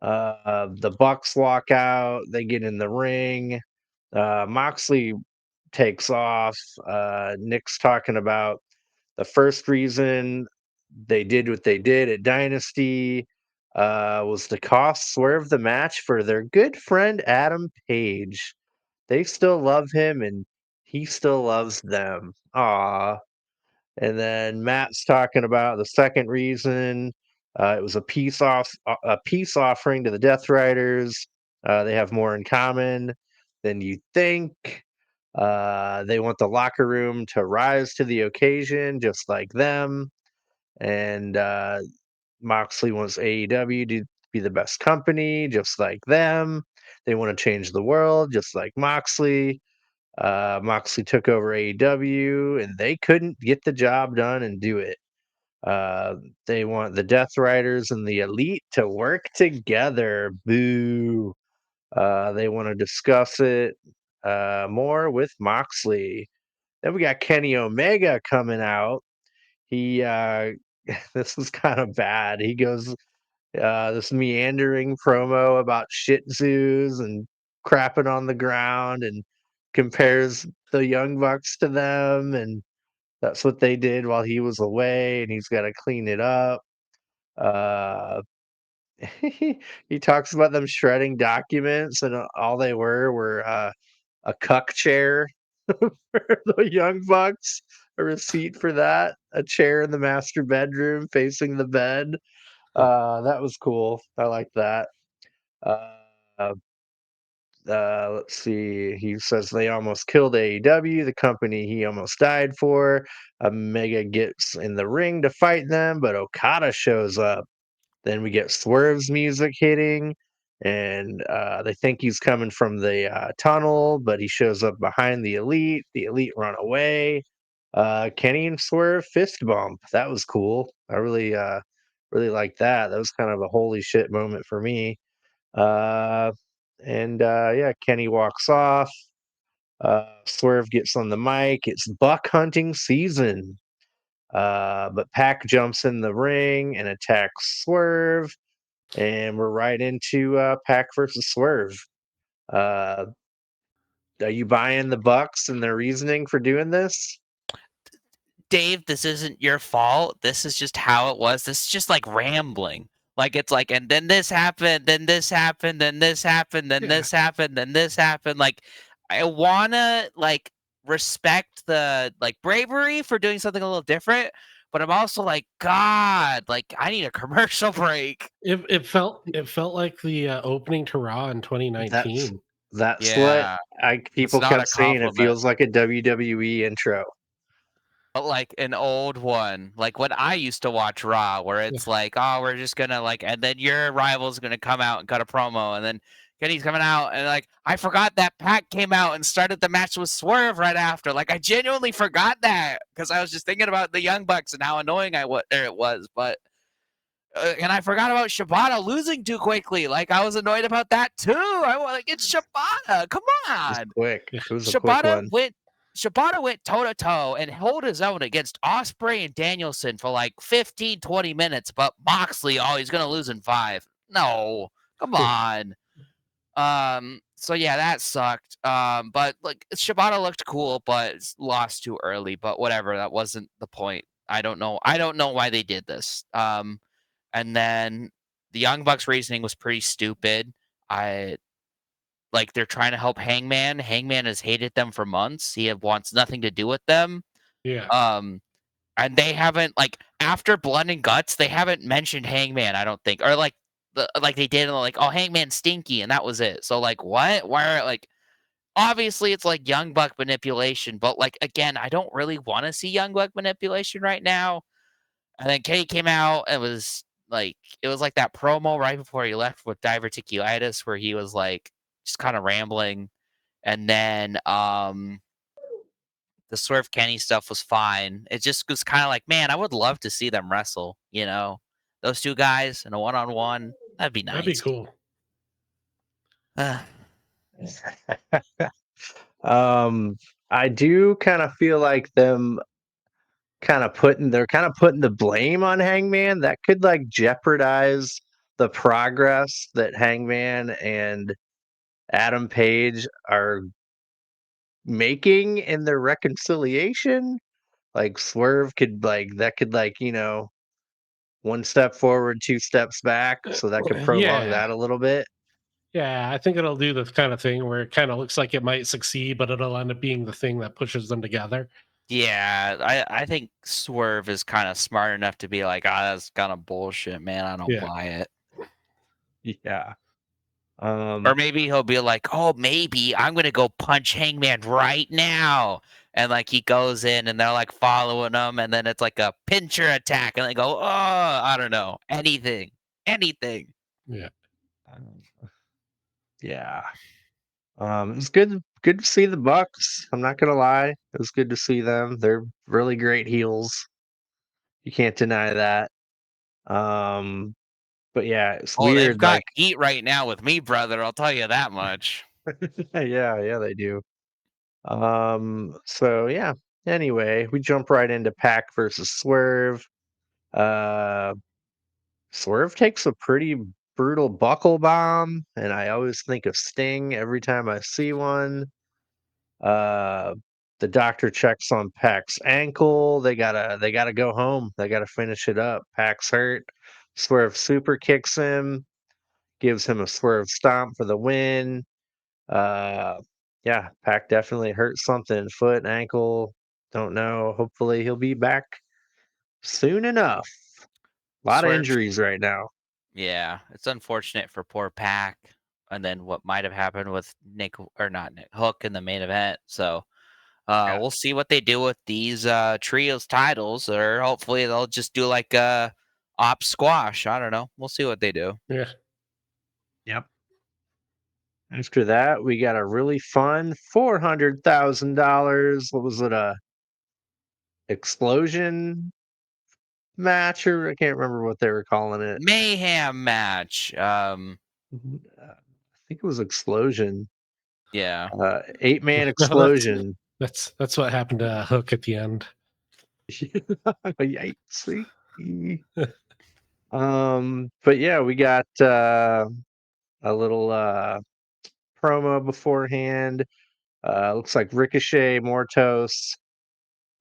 The Bucks walk out. They get in the ring. Moxley takes off. Nick's talking about the first reason they did what they did at Dynasty was to cost Swerve the match for their good friend Adam Page. They still love him, and he still loves them. Aw. And then Matt's talking about the second reason. It was a peace offering to the Death Riders. They have more in common than you think. They want the locker room to rise to the occasion, just like them. And Moxley wants AEW to be the best company, just like them. They want to change the world, just like Moxley. Moxley took over AEW, and they couldn't get the job done and do it. They want the Death Riders and the Elite to work together. Boo. They want to discuss it more with Moxley. Then we got Kenny Omega coming out. He this is kind of bad. He goes this meandering promo about Shih Tzus and crapping on the ground and compares the Young Bucks to them, and that's what they did while he was away, and he's got to clean it up. Uh, he talks about them shredding documents, and all they were a cuck chair for the Young Bucks, a receipt for that, a chair in the master bedroom facing the bed. That was cool. I like that. Uh, let's see. He says they almost killed AEW, the company he almost died for. Omega gets in the ring to fight them, but Okada shows up. Then we get Swerve's music hitting, and they think he's coming from the tunnel, but he shows up behind the Elite. The Elite run away. Kenny and Swerve fist bump. That was cool. I really liked that. That was kind of a holy shit moment for me. Uh, yeah, Kenny walks off. Swerve gets on the mic. It's buck hunting season. But Pac jumps in the ring and attacks Swerve, and we're right into Pac versus Swerve. Are you buying the Bucks and their reasoning for doing this? Dave, this isn't your fault. This is just how it was. This is just like rambling. Like it's like, and then this happened, then this happened, then this happened, then Yeah. this happened, then this happened. Like I wanna like respect the like bravery for doing something a little different, but I'm also like, God, like I need a commercial break. It felt like the opening to Raw in That's 2019. that's what Yeah, it's people not a kept saying. It compliment. feels like a WWE intro. But like an old one, like when I used to watch Raw, where Yeah. it's like, oh, we're just gonna like, and then your rival's gonna come out and cut a promo, and then Kenny's coming out, and like, I forgot that Pac came out and started the match with Swerve right after. Like, I genuinely forgot that because I was just thinking about the Young Bucks and how annoying it was. But and I forgot about Shibata losing too quickly. Like, I was annoyed about that too. I was like, it's Shibata. Come It was on. quick. Yeah. It was a quick Shibata one. went Shibata went toe to toe and held his own against Osprey and Danielson for like 15, 20 minutes, but Moxley, oh, he's gonna lose in 5. No, come on. So yeah, that sucked. But like Shibata looked cool, but lost too early. But whatever, that wasn't the point. I don't know. I don't know why they did this. And then the Young Bucks reasoning was pretty stupid. I like they're trying to help Hangman. Hangman has hated them for months. Wants nothing to do with them. Yeah. Um, and they haven't like after Blood and Guts, they haven't mentioned Hangman. I don't think, or like like they did, like oh Hangman's stinky, and that was it. So like what? Why are like obviously it's like Young Buck manipulation, but like again, I don't really want to see Young Buck manipulation right now. And then Kenny came out and it was like that promo right before he left with diverticulitis where he was like just kind of rambling. And then the Swerve Kenny stuff was fine. It just was kind of like, man, I would love to see them wrestle, you know? Those two guys in a one-on-one. That'd be That'd be nice. cool. I do kind of feel like them they're kind of putting the blame on Hangman. That could like jeopardize the progress that Hangman and Adam Page are making in their reconciliation. Like Swerve could like that could like, one step forward, two steps back. So that could prolong Yeah. that a little bit. Yeah, I think it'll do the kind of thing where it kind of looks like it might succeed, but it'll end up being the thing that pushes them together. Yeah, I think Swerve is kind of smart enough to be like, ah, that's kind of bullshit, man. I don't Yeah. buy it. Yeah. Or maybe he'll be like, oh, maybe I'm gonna go punch Hangman right now. And like he goes in and they're like following him, and then it's like a pincher attack, and they go, oh, I don't know, anything, anything. Yeah. Yeah. It's good to see the Bucks. I'm not gonna lie. It was good to see them. They're really great heels. You can't deny that. Um, but yeah, it's Oh, they've weird. got Like, heat right now with me, brother. I'll tell you that much. yeah, they do. So yeah. Anyway, we jump right into Pac versus Swerve. Uh, Swerve takes a pretty brutal buckle bomb, and I always think of Sting every time I see one. Uh, the doctor checks on Pac's ankle. They gotta go home. They gotta finish it up. Pac's hurt. Swerve super kicks him, gives him a swerve stomp for the win. Uh, yeah, Pac definitely hurt something, foot, ankle. Don't know. Hopefully he'll be back soon enough. A lot of Swerve. injuries right now. Yeah, it's unfortunate for poor Pac, and then what might have happened with Nick or not Nick Hook in the main event. So Yeah. we'll see what they do with these trios titles, or hopefully they'll just do like a op squash. I don't know. We'll see what they do. Yeah. Yep. After that, we got a really fun $400,000. What was it? A explosion match, or I can't remember what they were calling it. Mayhem match. I think it was explosion. Yeah. 8-man No, explosion. that's what happened to Hook at the end. Yikes. But yeah, we got a little promo beforehand. Looks like Ricochet, Mortos,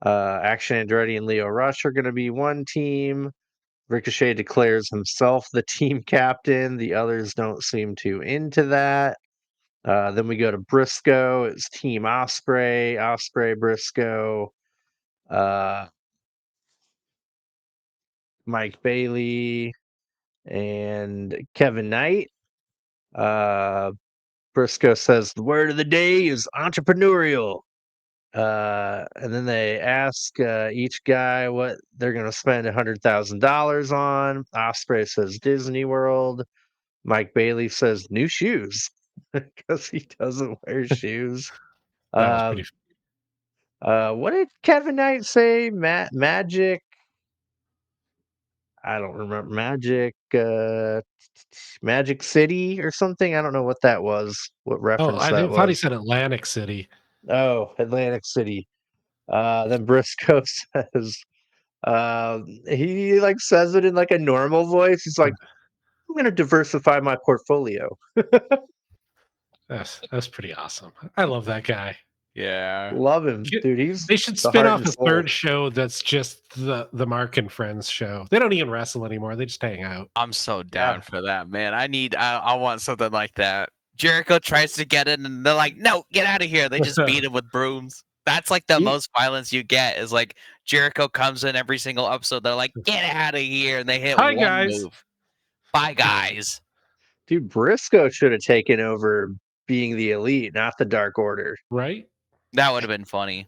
Action Andretti, and Leo Rush are going to be one team Ricochet declares himself the team captain. The others don't seem too into that. Then we go to Briscoe. It's Team Osprey, Briscoe, Mike Bailey, and Kevin Knight. Briscoe says the word of the day is entrepreneurial. And then they ask each guy what they're going to spend $100,000 on. Osprey says Disney World. Mike Bailey says new shoes because he doesn't wear shoes. That was Uh, pretty. what did Kevin Knight say? Magic. I don't remember. Magic City or something. I don't know what that was. What Oh, reference I that thought he was. said Atlantic City. Oh, Atlantic City. Then Briscoe says, he like says it in like a normal voice. He's like, I'm going to diversify my portfolio. That's pretty awesome. I love that guy. Yeah. Love him, Shit, dude. He's They should the spin heart off and a soul. third show that's just the Mark and Friends show. They don't even wrestle anymore. They just hang out. I'm so down Yeah. for that, man. I want something like that. Jericho tries to get in, and they're like, "No, get out of here!" They just beat him with brooms. That's like the He- most violence you get. Is like Jericho comes in every single episode. They're like, "Get out of here!" and they hit Hi, one guys. move. Bye, guys. Dude, Briscoe should have taken over being the elite, not the Dark Order. Right? That would have been funny.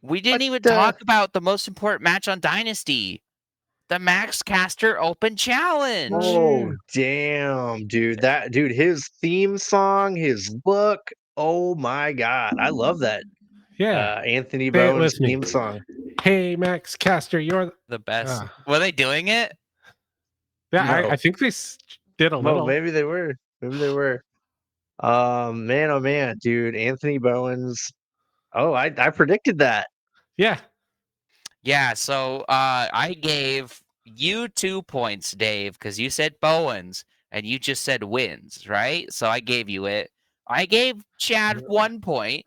We didn't But, even talk about the most important match on Dynasty, the Max Caster Open Challenge. oh damn, dude! His theme song, his look. Oh my god, I love that. Yeah. Anthony Say it Bowen's with me. theme song. Hey, Max Caster, you're The best. Ah. Were they doing it? yeah. No. I think they did a Well, little. maybe they were. Man, oh man, dude, Anthony Bowen's. Oh, I predicted that. Yeah. Yeah, so I gave you 2 points, Dave, because you said Bowens and you just said wins, right? So I gave you it. I gave Chad 1 point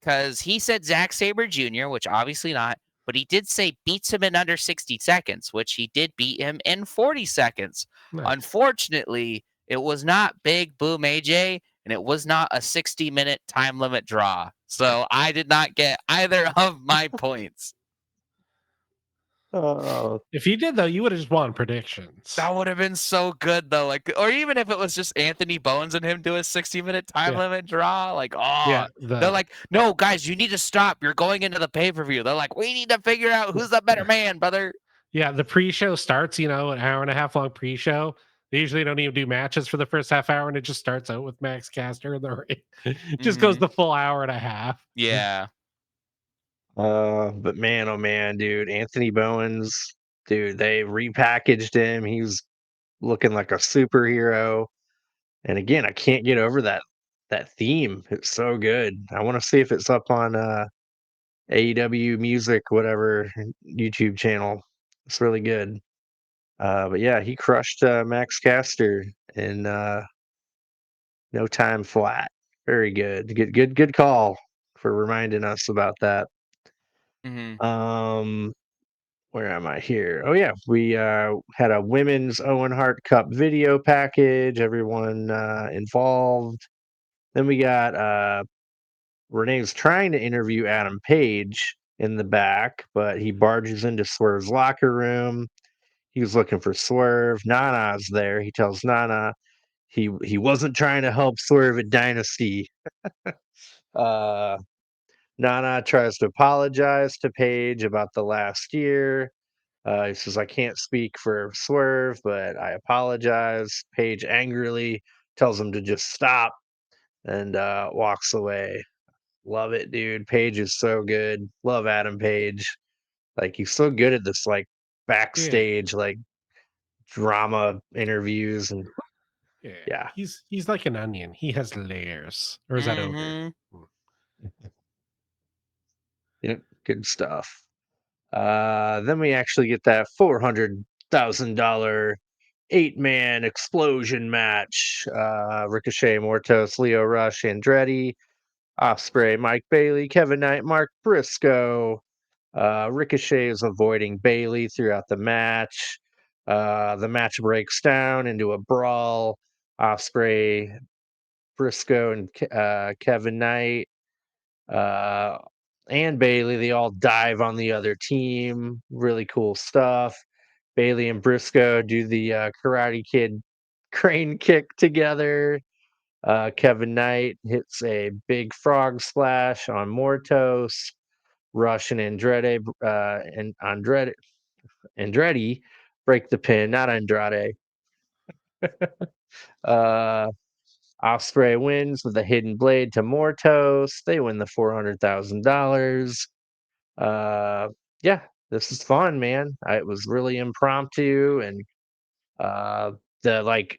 because he said Zack Sabre Jr., which obviously not, but he did say beats him in under 60 seconds, which he did beat him in 40 seconds. Nice. Unfortunately, it was not Big Boom AJ, and it was not a 60-minute time limit draw. So I did not get either of my points. Oh, If you did though, you would have just won predictions. That would have been so good though. Like, or even if it was just Anthony Bones and him do a 60-minute time Yeah. limit draw, like, oh, Yeah. they're like, no, guys, you need to stop. You're going into the pay-per-view. They're like, we need to figure out who's the better man, brother. Yeah, the pre-show starts, an hour and a half long pre-show. They usually don't even do matches for the first half hour, and it just starts out with Max Caster in the ring. It just goes the full hour and a half. Yeah. but man, oh man, dude, Anthony Bowens, dude, they repackaged him. He's looking like a superhero. And again, I can't get over that theme. It's so good. I want to see if it's up on AEW Music, whatever YouTube channel. It's really good. But yeah, he crushed Max Caster in no time flat. Very good. Good call for reminding us about that. Mm-hmm. Where am I here? Oh yeah, we had a women's Owen Hart Cup video package. Everyone involved. Then we got Renee's trying to interview Adam Page in the back, but he barges into Swerve's locker room. He was looking for Swerve. Nana's there. He tells Nana he wasn't trying to help Swerve at Dynasty. Nana tries to apologize to Page about the last year. He says, I can't speak for Swerve, but I apologize. Page angrily tells him to just stop and walks away. Love it, dude. Page is so good. Love Adam Page. Like, he's so good at this, like, backstage, like, drama interviews. And yeah. He's like an onion. He has layers. Or is that ogre? Yeah, good stuff. Then we actually get that $400,000 8-man explosion match. Ricochet, Mortos, Leo Rush, Andretti, Osprey, Mike Bailey, Kevin Knight, Mark Briscoe. Ricochet is avoiding Bailey throughout the match. The match breaks down into a brawl. Ospreay, Briscoe, and Kevin Knight and Bailey, they all dive on the other team. Really cool stuff. Bailey and Briscoe do the Karate Kid crane kick together. Kevin Knight hits a big frog splash on Mortos. Rush and Andretti break the pin, not Andrade. uh, Ospreay wins with a hidden blade to Mortos. They win the $400,000. Yeah, this is fun, man. It was really impromptu, and the like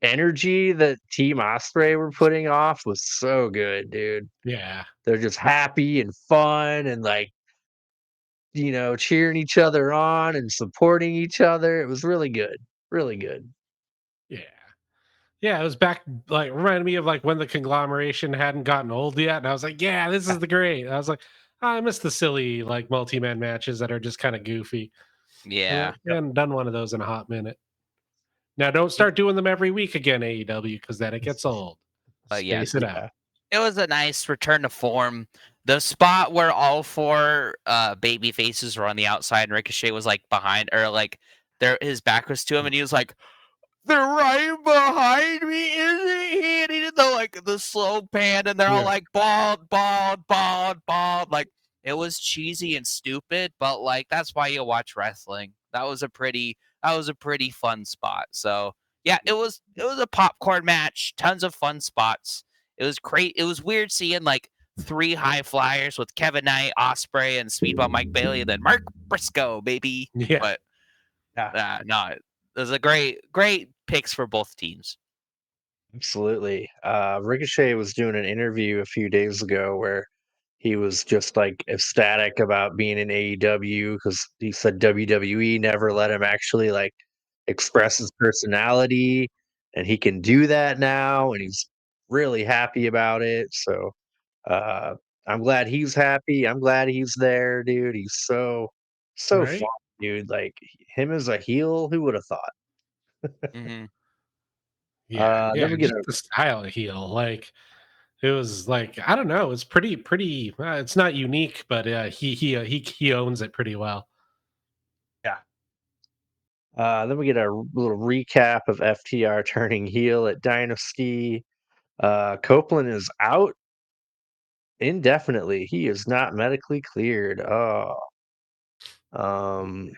energy that Team Ospreay were putting off was so good, dude. Yeah. They're just happy and fun and like cheering each other on and supporting each other. It was really good. Really good. Yeah. Yeah, it was back, like, reminded me of like when the conglomeration hadn't gotten old yet. And I was like, yeah, this is the great. I was like, I miss the silly, like, multi-man matches that are just kind of goofy. Yeah. We hadn't done one of those in a hot minute. Now, don't start doing them every week again, AEW, because then it gets old. But yeah, Space it out. it was a nice return to form. The spot where all four baby faces were on the outside and Ricochet was like behind, or like his back was to him, and he was like, "They're right behind me, isn't he?" And he did the slow pan, and they're all like bald, bald, bald, bald. Like, it was cheesy and stupid, but like that's why you watch wrestling. That was a pretty fun spot. So yeah, it was a popcorn match, tons of fun spots. It was great. It was weird seeing like three high flyers with Kevin Knight, Ospreay, and Speedball Mike Bailey, and then Mark Briscoe, baby. Yeah. But Yeah, no, it was a great picks for both teams. absolutely. Ricochet was doing an interview a few days ago where he was just like ecstatic about being in AEW because he said WWE never let him actually like express his personality, and he can do that now, and he's really happy about it. So uh, I'm glad he's happy. I'm glad he's there, dude. He's so Right? fun, dude. Like him as a heel, who would have thought? Mm-hmm. Yeah. Yeah. Then we get Just a the style of heel. Like, it was like, I don't know. It's pretty. It's not unique, but he owns it pretty well. yeah. Then we get a little recap of FTR turning heel at Dynasty. Copeland is out indefinitely. He is not medically cleared. Oh, um,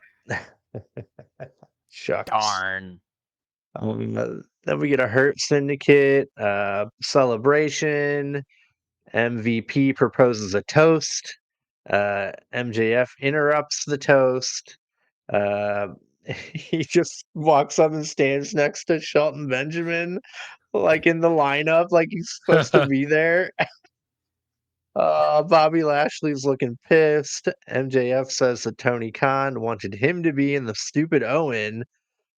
shucks. Darn. Then we get a Hurt Syndicate celebration. MVP proposes a toast. MJF interrupts the toast. Uh, he just walks up and stands next to Shelton Benjamin, like in the lineup, like he's supposed to be there. Bobby Lashley's looking pissed. MJF says that Tony Khan wanted him to be in the stupid Owen,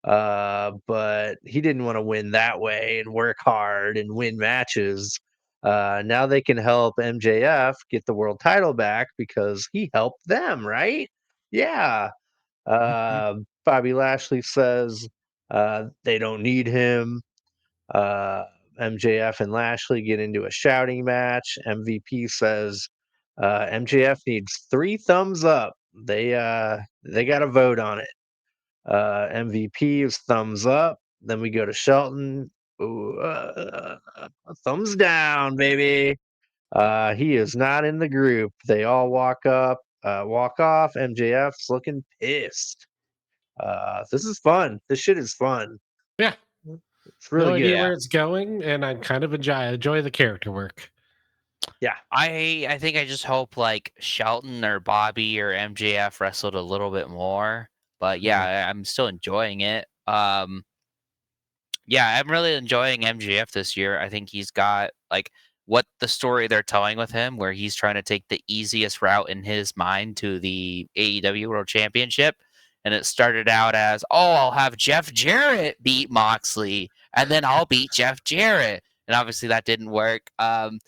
but he didn't want to win that way and work hard and win matches. Now they can help MJF get the world title back because he helped them, right? Yeah. Bobby Lashley says they don't need him. Uh, MJF and Lashley get into a shouting match. MVP says MJF needs 3 thumbs up. They got to vote on it. MVP is thumbs up. Then we go to Shelton. Ooh, thumbs down, baby. He is not in the group. They all walk off. MJF's looking pissed. This is fun. This shit is fun. Yeah. It's No really idea good. where it's going, and I kind of enjoy the character work. Yeah. I think I just hope like Shelton or Bobby or MJF wrestled a little bit more. But yeah, I'm still enjoying it. Yeah, I'm really enjoying MJF this year. I think he's got like what the story they're telling with him, where he's trying to take the easiest route in his mind to the AEW World Championship. And it started out as, oh, I'll have Jeff Jarrett beat Moxley, and then I'll beat Jeff Jarrett. And obviously that didn't work. And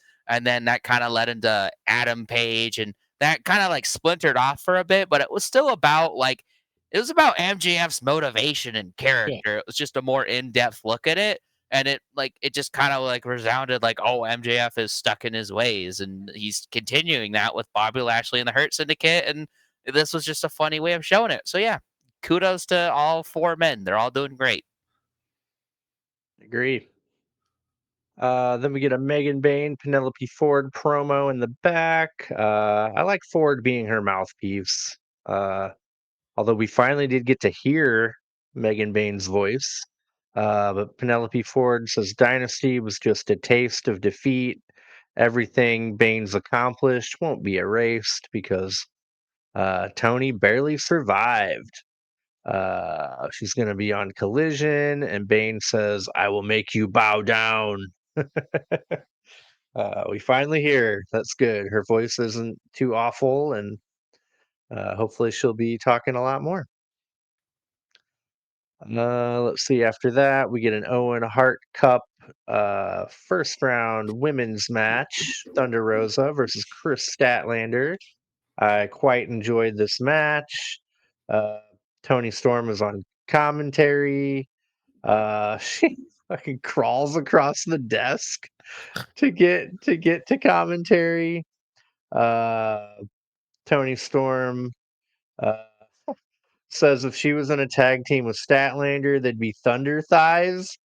then that kind of led into Adam Page and that kind of like splintered off for a bit, but it was still about like it was about MJF's motivation and Yeah. character. It was just a more in-depth look at it. And it just kind of like resounded like, oh, MJF is stuck in his ways, and he's continuing that with Bobby Lashley and the Hurt Syndicate, and this was just a funny way of showing it. So yeah, kudos to all four men. They're all doing great. Agree. Then we get a Megan Bain, Penelope Ford promo in the back. I like Ford being her mouthpiece. Although we finally did get to hear Megan Bain's voice. But Penelope Ford says Dynasty was just a taste of defeat. Everything Bain's accomplished won't be erased because Tony barely survived. She's going to be on Collision, and Bain says, I will make you bow down. We finally hear. That's good. Her voice isn't too awful, and hopefully she'll be talking a lot more. Let's see. After that, we get an Owen Hart Cup first round women's match. Thunder Rosa versus Chris Statlander. I quite enjoyed this match. Uh, Tony Storm is on commentary. She fucking crawls across the desk to get to commentary. Uh, Tony Storm says if she was in a tag team with Statlander, they'd be Thunder Thighs,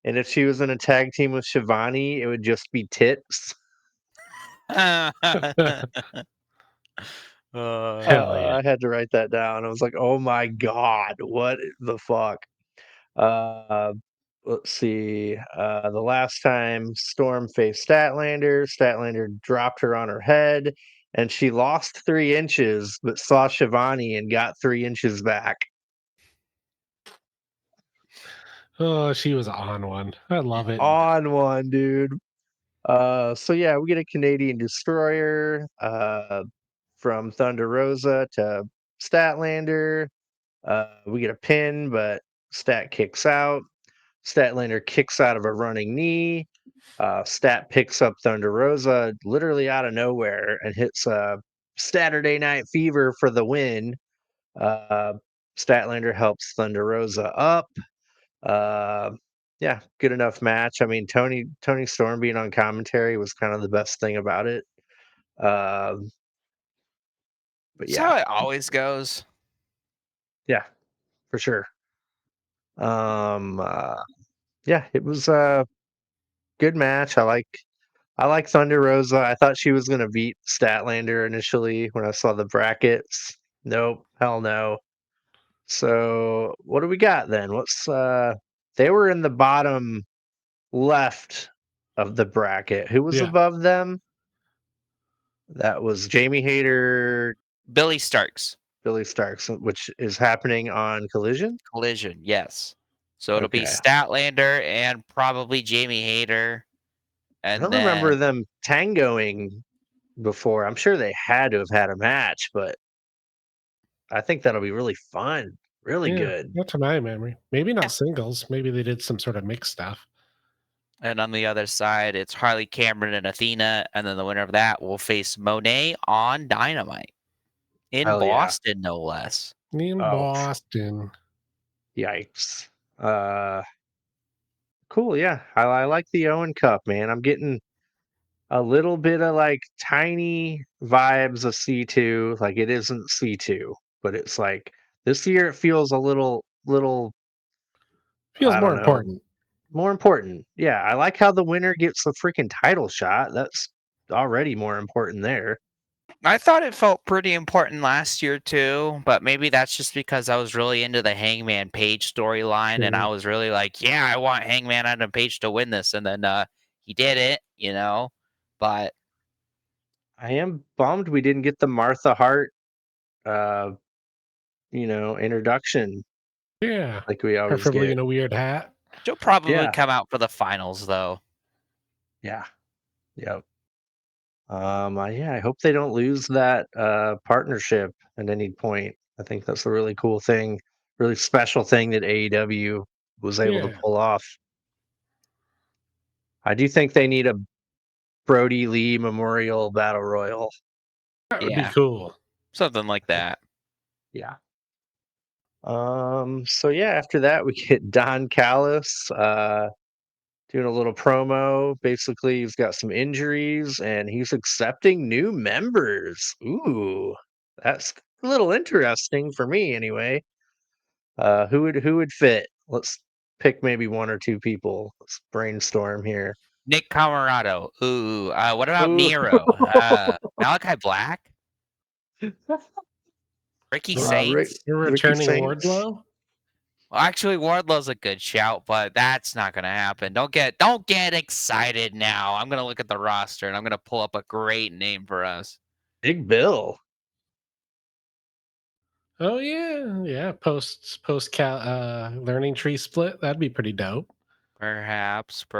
and if she was in a tag team with Shivani, it would just be tits. Hell yeah. I had to write that down. I was like, oh my god, what the fuck? Uh, let's see. The last time Storm faced Statlander, Statlander dropped her on her head, and she lost 3 inches, but saw Shivani and got 3 inches back. Oh, she was on one. I love it. On one, dude. So yeah, we get a Canadian destroyer from Thunder Rosa to Statlander. We get a pin, but Stat kicks out. Statlander kicks out of a running knee. Stat picks up Thunder Rosa literally out of nowhere and hits Saturday Night Fever for the win. Uh, Statlander helps Thunder Rosa up. Uh, yeah, good enough match. I mean, Tony Storm being on commentary was kind of the best thing about it. But That's how yeah, it always goes. yeah, for sure. Um, uh, yeah, it was a good match. I like Thunder Rosa. I thought she was gonna beat Statlander initially when I saw the brackets. Nope, hell no. So what do we got then? What's they were in the bottom left of the bracket. Who was Yeah. above them? That was Jamie Hayter, Billy Starks. Billy Starks, which is happening on Collision. Collision, yes. So it'll be Okay. Statlander and probably Jamie Hayter. I And don't remember then them tangoing before. I'm sure they had to have had a match, but I think that'll be really fun. Really Yeah. good. Not to my memory. Maybe not singles. Maybe they did some sort of mixed stuff. and on the other side, it's Harley Cameron and Athena. And then the winner of that will face Monet on Dynamite in Hell yeah. Boston, no less. In Oh, Boston. yikes. Cool. Yeah. I like the Owen Cup, man. I'm getting a little bit of like tiny vibes of C2. Like it isn't C2, but it's like this year it feels a little, Feels I more don't know, important. more important. Yeah. I like how the winner gets the freaking title shot. That's already more important there. I thought it felt pretty important last year too, but maybe that's just because I was really into the Hangman Page storyline, and I Mhm. was really like, yeah, I want Hangman Adam Page to win this, and then he did it, you know. But I am bummed we didn't get the Martha Hart, uh, introduction Yeah. like we always Preferably get. in a weird hat. she'll probably Yeah. come out for the finals though. Yeah. Yep. Yeah, I hope they don't lose that partnership at any point. I think that's a really cool thing, really special thing that AEW was able to Yeah. pull off. I do think they need a Brody Lee Memorial Battle Royal. That would be Yeah. cool. Something like that. Yeah. So yeah, after that we get Don Callis doing a little promo. Basically, he's got some injuries and he's accepting new members. Ooh, that's a little interesting for me anyway. Who would fit? Let's pick maybe one or two people. Let's brainstorm here. Nick Camarado. Ooh. What about Ooh. Miro? Malachi Black? Ricky Saints? You're Ricky returning Saints. Wardlow? Well, actually, Wardlow's a good shout, but that's not gonna happen. Don't get excited now. I'm gonna look at the roster and I'm gonna pull up a great name for us. Big Bill. Oh yeah. Post learning tree split. That'd be pretty dope. Perhaps. You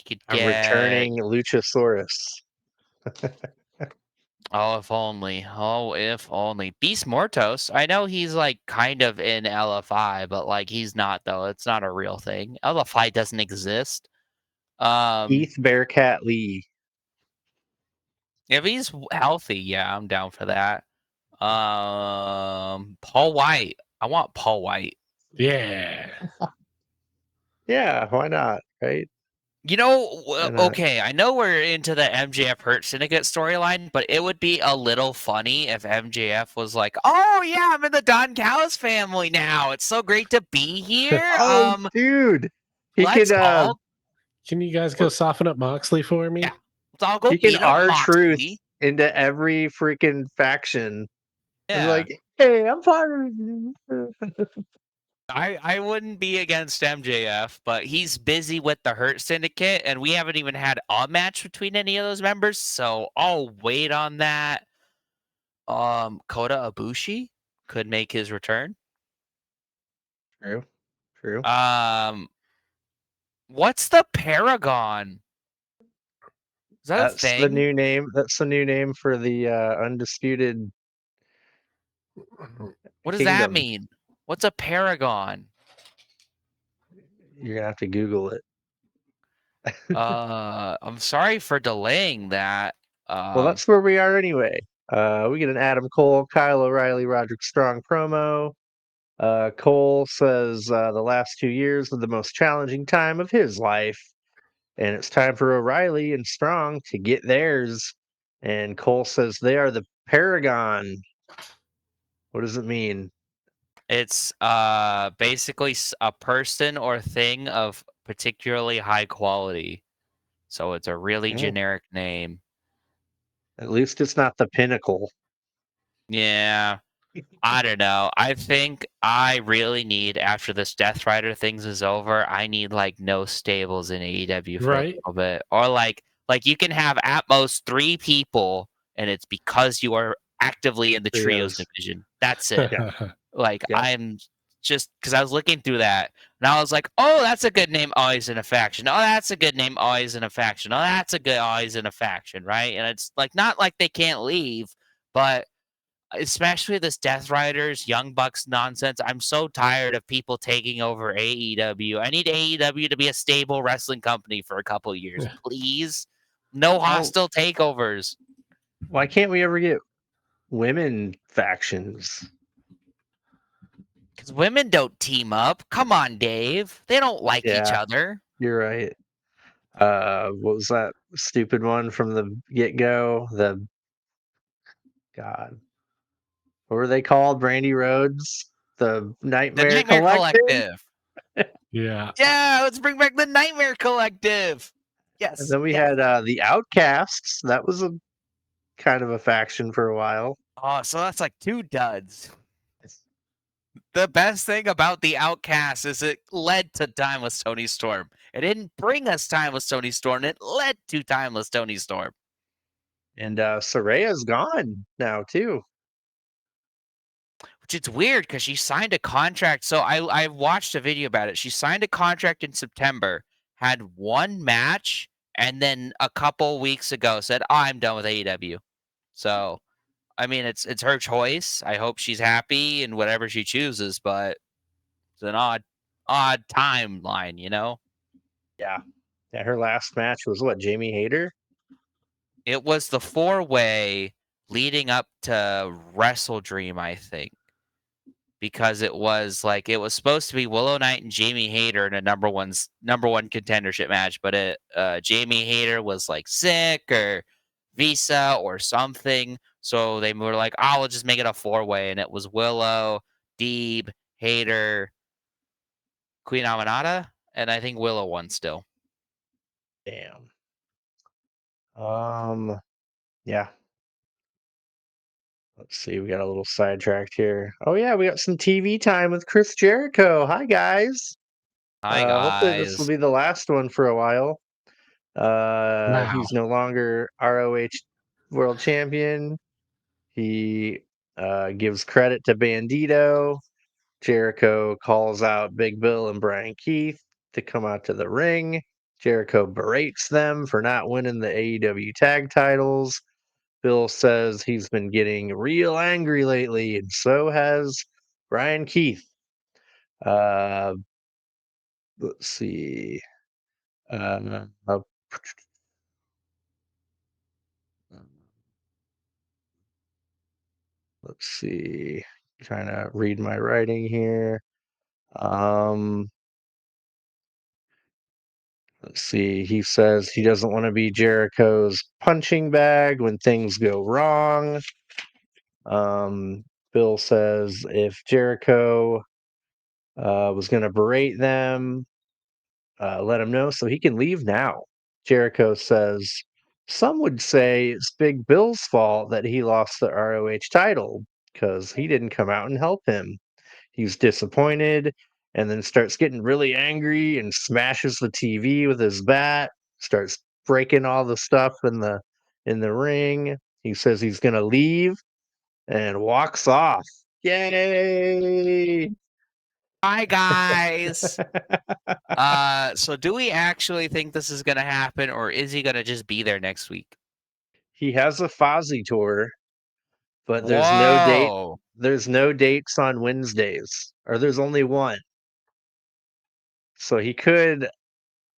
could I'm get. returning Luchasaurus. Oh, if only. Oh, if only. Beast Mortos. I know he's like kind of in LFI, but like he's not though. It's not a real thing. LFI doesn't exist. Keith Bearcat Lee. If he's healthy, yeah, I'm down for that. Paul White. I want Paul White. Yeah. Yeah, why not? Right? You know, Why not? okay, I know we're into the MJF Hurt Syndicate storyline, but it would be a little funny if MJF was like, "Oh yeah, I'm in the Don Callis family now. It's so great to be here. Oh, dude, he Let's could all Can you guys go soften up Moxley for me? yeah, let's all go he can beat up R-Truth Moxley." into every freaking faction. And Yeah. like, hey, I'm fine. I wouldn't be against MJF, but he's busy with the Hurt Syndicate, and we haven't even had a match between any of those members, so I'll wait on that. Kota Ibushi could make his return. True. True. What's the Paragon? Is that a That's the thing? new name. That's the new name for the undisputed What does that kingdom. mean? What's a Paragon? You're gonna have to Google it. I'm sorry for delaying that. Well, that's where we are anyway. We get an Adam Cole, Kyle O'Reilly, Roderick Strong promo. Cole says the last 2 years were the most challenging time of his life, and it's time for O'Reilly and Strong to get theirs. And Cole says they are the Paragon. What does it mean? It's basically a person or thing of particularly high quality. So it's a really Oh. generic name. At least it's not the Pinnacle. Yeah. I don't know. I think I really need, after this Death Rider things is over, I need like no stables in AEW for Right. a little bit. Or like you can have at most 3 people and it's because you are actively in the trios Trios. division. That's it. Like Yeah. I'm just because I was looking through that and I was like, oh, that's a good name. Oh, he's in a faction. Oh, that's a good name. Oh, he's in a faction. Oh, that's a good. Oh, he's in a faction. Right. And it's like not like they can't leave, but especially this Death Riders, Young Bucks nonsense. I'm so tired of people taking over AEW. I need AEW to be a stable wrestling company for a couple of years, please. No hostile takeovers. Why can't we ever get women factions? Because women don't team up. Come on, Dave. They don't like each Yeah. other. You're right. What was that stupid one from the get-go? God. What were they called? Brandy Rhodes? The The Nightmare Nightmare Collective? Collective. Yeah. Yeah, let's bring back the Nightmare Collective. Yes. And then we yes. had the Outcasts. That was a kind of a faction for a while. Oh, so that's like 2 duds. The best thing about the Outcast is it led to Timeless Tony Storm. It didn't bring us Timeless Tony Storm. It led to Timeless Tony Storm. And Soraya's gone now too. Which it's weird because she signed a contract. So I watched a video about it. She signed a contract in September, had 1 match, and then a couple weeks ago said, oh, I'm done with AEW. So I mean it's her choice. I hope she's happy in whatever she chooses, but it's an odd timeline, you know? Yeah. Yeah, her last match was what, Jamie Hayter? It was the 4-way leading up to Wrestle Dream, I think. Because it was supposed to be Willow Knight and Jamie Hayter in a number one contendership match, but Jamie Hayter was like sick or visa or something, so they were like, "Oh, we'll just make it a 4-way," and it was Willow, Deeb, Hayter, Queen Aminata, and I think Willow won still. Damn. Yeah. Let's see. We got a little sidetracked here. Oh yeah, we got some TV time with Chris Jericho. Hi guys. Hi Hopefully this will guys. be the last one for a while. Wow. He's no longer ROH World Champion. He gives credit to Bandito. Jericho calls out Big Bill and Brian Keith to come out to the ring. Jericho berates them for not winning the AEW tag titles. Bill says he's been getting real angry lately, and so has Brian Keith. Uh, let's see. Uh, let's see. Trying to read my writing here. Um, let's see. He says he doesn't want to be Jericho's punching bag when things go wrong. Bill says if Jericho was going to berate them, let him know so he can leave now. Jericho says some would say it's Big Bill's fault that he lost the ROH title because he didn't come out and help him. He's disappointed and then starts getting really angry and smashes the TV with his bat, starts breaking all the stuff in the ring. He says he's going to leave and walks off. Yay! Hi guys. So do we actually think this is gonna happen, or is he gonna just be there next week? He has a Fozzy tour, but there's no date. Whoa. There's no dates on Wednesdays, or there's only one. So he could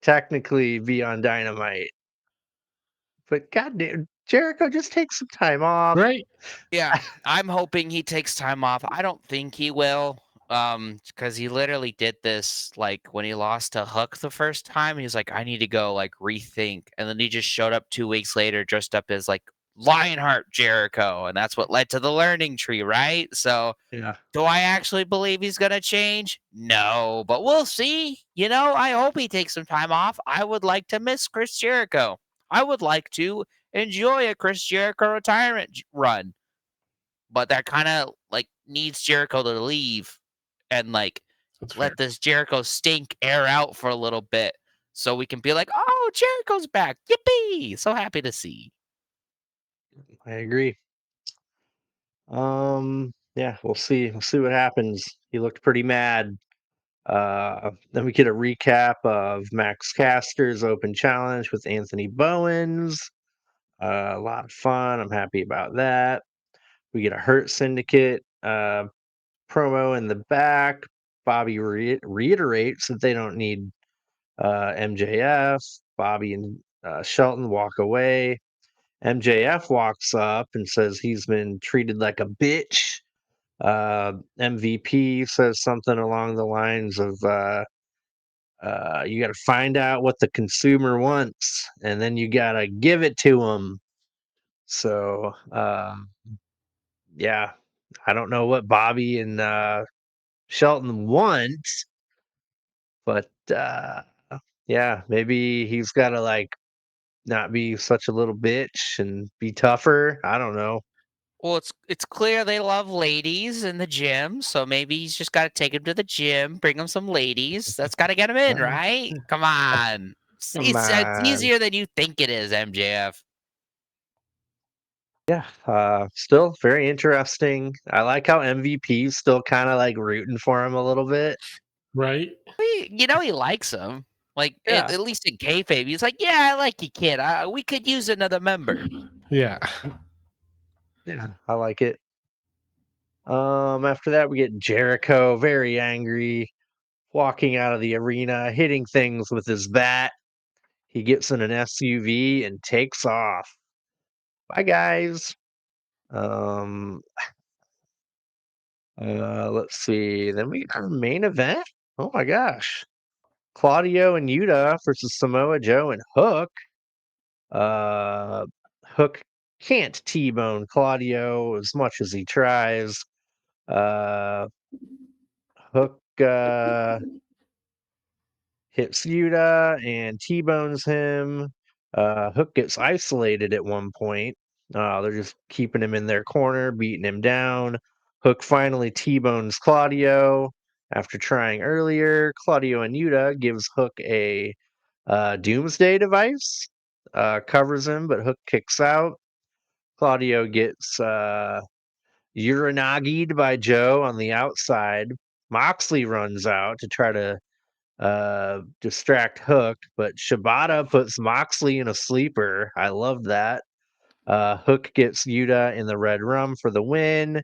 technically be on Dynamite. But goddamn, Jericho, just take some time off. Right? Yeah, I'm hoping he takes time off. I don't think he will. Because he literally did this like when he lost to Hook the first time. He's like, I need to go like rethink. And then he just showed up 2 weeks later dressed up as like Lionheart Jericho. And that's what led to the learning tree, right? So Yeah. do I actually believe he's gonna change? No, but we'll see. I hope he takes some time off. I would like to miss Chris Jericho. I would like to enjoy a Chris Jericho retirement run, but that kind of like needs Jericho to leave and like That's fair. let this Jericho stink air out for a little bit so we can be like, oh, Jericho's back. Yippee. So happy to see. I agree. Yeah, we'll see. We'll see what happens. He looked pretty mad. Then we get a recap of Max Caster's open challenge with Anthony Bowens. A lot of fun. I'm happy about that. We get a Hurt Syndicate promo in the back. Bobby reiterates that they don't need MJF. Bobby and Shelton walk away. MJF walks up and says he's been treated like a bitch. MVP says something along the lines of you got to find out what the consumer wants and then you got to give it to them. So, yeah, I don't know what Bobby and Shelton want, but yeah, maybe he's got to like not be such a little bitch and be tougher. I don't know. Well, it's clear they love ladies in the gym, so maybe he's just got to take him to the gym, bring him some ladies. That's got to get him in, right? Come on. Come It's on. easier than you think it is, MJF. Yeah, still very interesting. I like how MVP's still kind of like rooting for him a little bit. Right? He likes him. Like Yeah, at least in kayfabe, he's like, "Yeah, I like you, kid. We could use another member." Yeah. yeah, I like it. After that we get Jericho very angry, walking out of the arena, hitting things with his bat. He gets in an SUV and takes off. Bye, guys. Let's see. Then we got our main event. Oh my gosh. Claudio and Yuta versus Samoa Joe and Hook. Hook can't T-bone Claudio as much as he tries. Hook hits Yuta and T-bones him. Hook gets isolated at one point. They're just keeping him in their corner, beating him down. Hook finally T-bones Claudio after trying earlier. Claudio and Yuta gives Hook a Doomsday device, covers him, but Hook kicks out. Claudio gets Uranagi'd by Joe on the outside. Moxley runs out to try to distract Hook, but Shibata puts Moxley in a sleeper. I love that. Hook gets Yuta in the red rum for the win.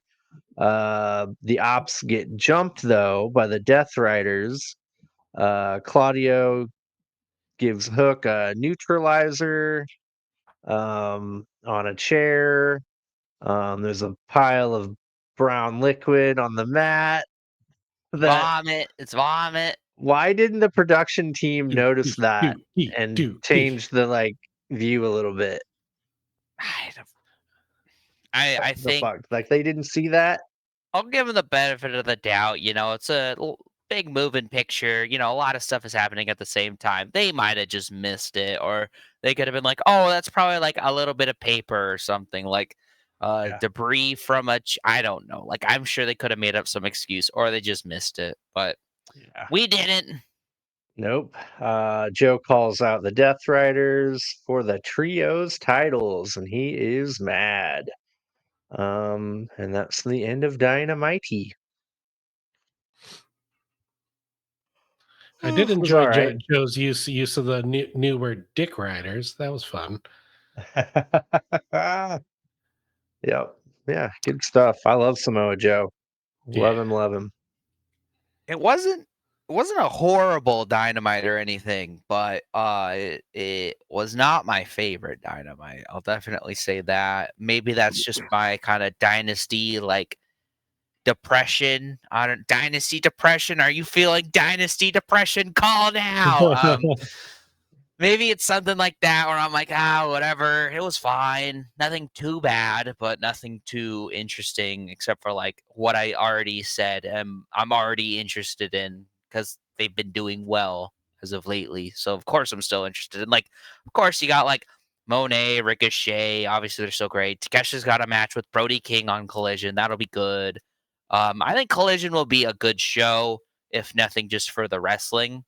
The Ops get jumped though by the Death Riders. Claudio gives Hook a neutralizer on a chair. There's a pile of brown liquid on the mat. Vomit. It's vomit. Why didn't the production team notice that and do. change the view a little bit? I The think fuck? Like they didn't see that? I'll give them the benefit of the doubt. It's a big moving picture. A lot of stuff is happening at the same time. They might have just missed it, or they could have been like, "Oh, that's probably like a little bit of paper or something, like Yeah. debris from I don't know. Like I'm sure they could have made up some excuse, or they just missed it. But Yeah. we didn't. Nope. Joe calls out the Death Riders for the trios titles, and he is mad. And that's the end of Dynamite. I did It was enjoy all right. Joe's use of the new word "dick riders." That was fun. Yep. Yeah, good stuff. I love Samoa Joe. Love Yeah. him, love him. It wasn't a horrible Dynamite or anything, but it was not my favorite Dynamite. I'll definitely say that. Maybe that's just my kind of dynasty depression. I don't Dynasty depression. Are you feeling dynasty depression? Call now. Maybe it's something like that where I'm like, whatever. It was fine. Nothing too bad, but nothing too interesting except for like what I already said. I'm already interested in because they've been doing well as of lately. So of course I'm still interested in. Like, of course you got like Monet, Ricochet. Obviously they're so great. Takesha's got a match with Brody King on Collision. That'll be good. I think Collision will be a good show, if nothing, just for the wrestling.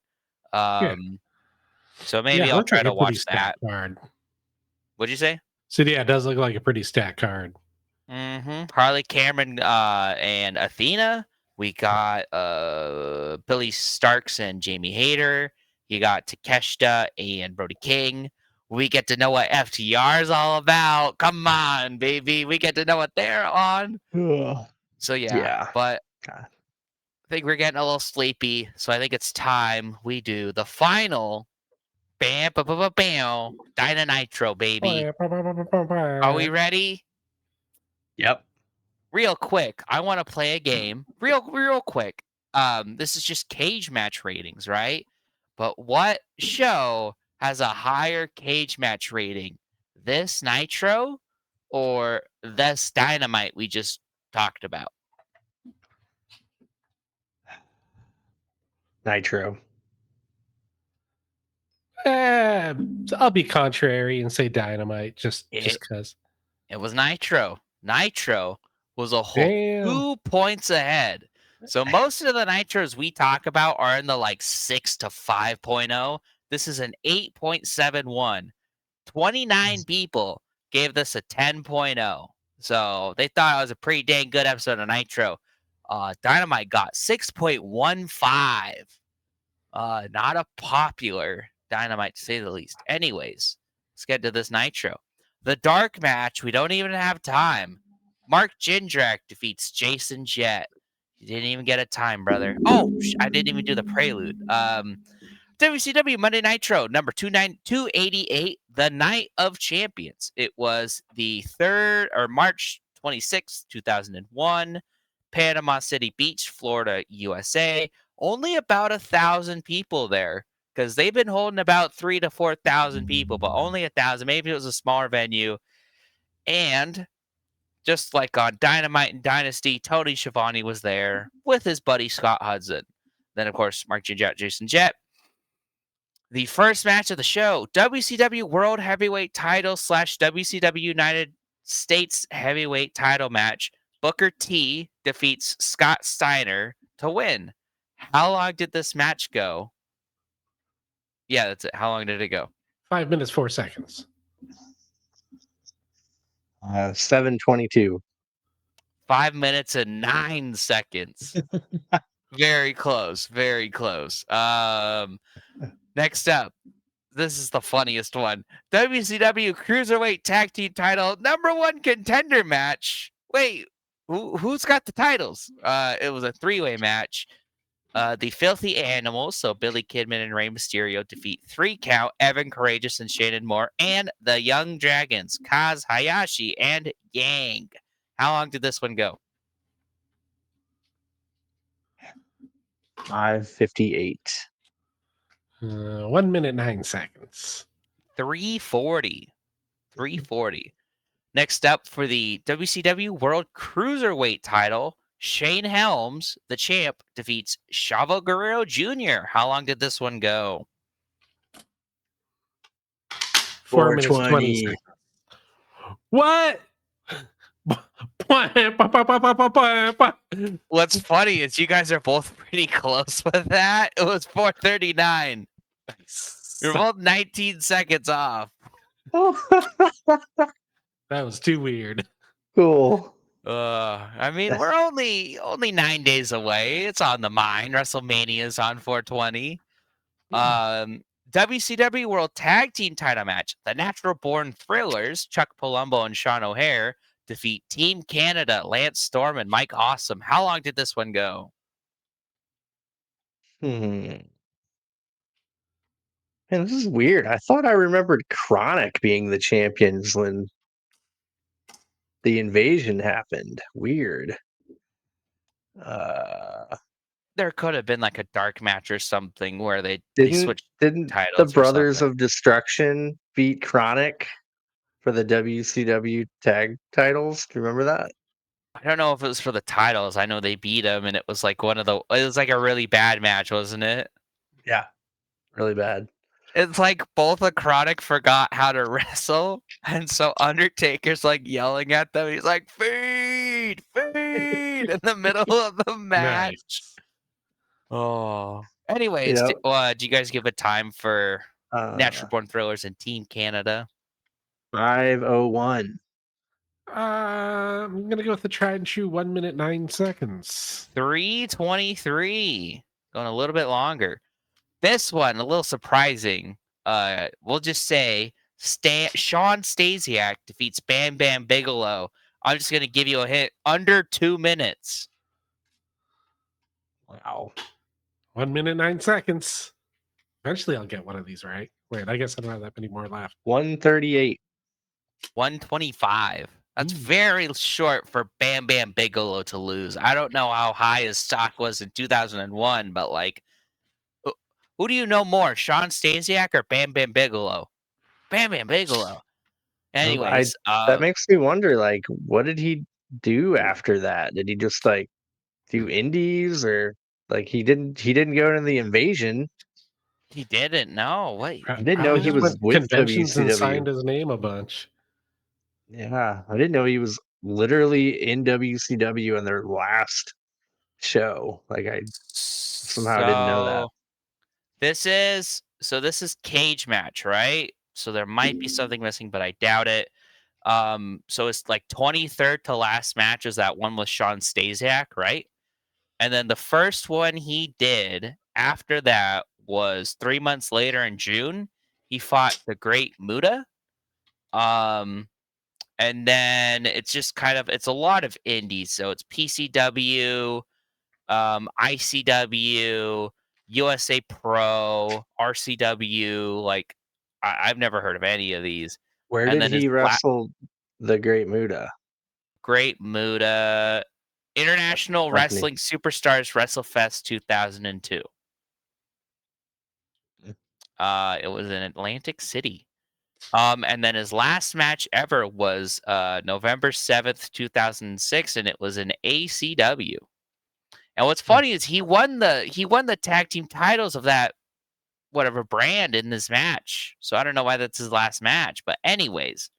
Yeah. So Yeah, maybe it I'll looks try like to a pretty watch that. stacked card. What'd you say? So yeah, it does look like a pretty stacked card. Harley Cameron and Athena. We got Billy Starks and Jamie Hayter. You got Takeshita and Brody King. We get to know what FTR is all about. Come on, baby. We get to know what they're on. So Yeah. but God. I think we're getting a little sleepy. So I think it's time we do the final bam, bam, bam, bam, Dyna Nitro, baby. Are we ready? Yep. Real quick, I want to play a game. Real quick. This is just cage match ratings, right? But what show has a higher cage match rating? This Nitro or this Dynamite we just talked about? Nitro. I'll be contrary and say Dynamite just It because. it was Nitro. Nitro was a whole Damn. 2 points ahead. So most of the Nitros we talk about are in the like 6 to 5.0. This is an 8.71. 29 people gave this a 10.0. So they thought it was a pretty dang good episode of Nitro. Dynamite got 6.15. Not a popular Dynamite to say the least. Anyways, let's get to this Nitro. The dark match, we don't even have time. Mark Jindrak defeats Jason Jett. You didn't even get a time, brother. Oh, I didn't even do the prelude. WCW Monday Nitro, number 288, the Night of Champions. It was the March 26th, 2001, Panama City Beach, Florida, USA. Only about 1,000 people there because they've been holding about 3,000 to 4,000 people, but only 1,000. Maybe it was a smaller venue. And just like on Dynamite and Dynasty, Tony Schiavone was there with his buddy Scott Hudson. Then, of course, Mark Jet, Jason Jet. The first match of the show, WCW World Heavyweight Title / WCW United States Heavyweight Title match. Booker T defeats Scott Steiner to win. How long did this match go? Yeah, that's it. How long did it go? 5 minutes, 4 seconds. 7:22. 5 minutes and 9 seconds. Very close. Very close. Next up, this is the funniest one. WCW Cruiserweight Tag Team Title #1 contender match. Wait, who's got the titles? It was a 3-way match. The Filthy Animals, so Billy Kidman and Rey Mysterio defeat 3 Count, Evan Courageous and Shannon Moore, and the Young Dragons, Kaz Hayashi and Yang. How long did this one go? 5:58. 1 minute, 9 seconds. 3:40. 3:40. Next up for the WCW World Cruiserweight title, Shane Helms, the champ, defeats Chavo Guerrero Jr. How long did this one go? 4 minutes, 20 4:20. seconds. What? What's funny is you guys are both pretty close with that. It was 4:39. You're both 19 seconds off. That was too weird. Cool. I mean, we're only 9 days away. It's on the mind. WrestleMania's on 420. WCW World Tag Team Title match. The Natural Born Thrillers, Chuck Palumbo and Sean O'Hare, defeat Team Canada, Lance Storm and Mike Awesome. How long did this one go? Man, this is weird. I thought I remembered Chronic being the champions when the invasion happened. Weird. There could have been like a dark match or something where they Didn't switched the titles or Brothers something. of Destruction beat Chronic for the WCW tag titles? Do you remember that? I don't know if it was for the titles. I know they beat him, and it was like it was like a really bad match, wasn't it? Yeah. Really bad. It's like both of Chronic forgot how to wrestle, and so Undertaker's like yelling at them. He's like, "Feed, feed!" in the middle of the match. Nice. Oh. Anyways, You know, do you guys give a time for Natural uh, Born Thrillers and Team Canada? 5:01. I'm gonna go with the tried and true 1 minute, 9 seconds. 3:23. Going a little bit longer. This one, a little surprising. We'll just say Sean Stasiak defeats Bam Bam Bigelow. I'm just going to give you a hint. Under 2 minutes. Wow. 1 minute, 9 seconds. Eventually I'll get one of these right. Wait, I guess I don't have that many more left. 1:38. 125. That's Ooh. very short for Bam Bam Bigelow to lose. I don't know how high his stock was in 2001, but like, who do you know more, Sean Stasiak or Bam Bam Bigelow? Bam Bam Bigelow. Anyways, That makes me wonder, like, what did he do after that? Did he just like do indies, or like he didn't go into the invasion? he didn't know. What? I didn't know Probably he just was went with conventions and WCW. signed his name a bunch. Yeah, I didn't know he was literally in WCW in their last show. Like I somehow didn't know that. This is cage match, right? So there might be something missing, but I doubt it. So it's like 23rd to last match is that one with Sean Stasiak, right? And then the first one he did after that was 3 months later in June. He fought the Great Muta. And then it's just it's a lot of indies. So it's PCW, ICW, USA Pro, RCW, like I've never heard of any of these. Where And did then he wrestle the Great Muta? Great Muta International Company. Wrestling Superstars WrestleFest 2002. It was in Atlantic City. And then his last match ever was November 7th, 2006, and it was in ACW. And what's funny is he won the tag team titles of that whatever brand in this match. So I don't know why that's his last match, but anyways,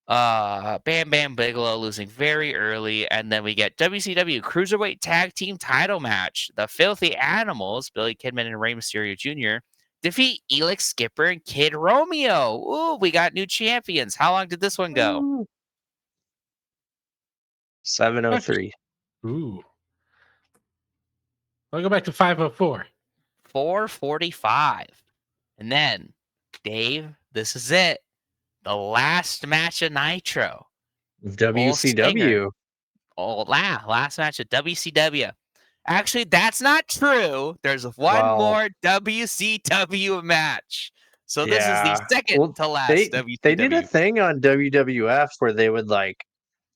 Bam Bam Bigelow losing very early, and then we get WCW Cruiserweight Tag Team Title match. The Filthy Animals, Billy Kidman and Rey Mysterio Jr. defeat Elix Skipper and Kid Romeo. Ooh, we got new champions. How long did this one go? 703. Ooh. I'll go back to 504. 445. And then, Dave, this is it. The last match of Nitro. WCW. Last match of WCW. Actually, that's not true. There's one Well, more WCW match. So this is the second to last WCW. They did a thing on WWF where they would they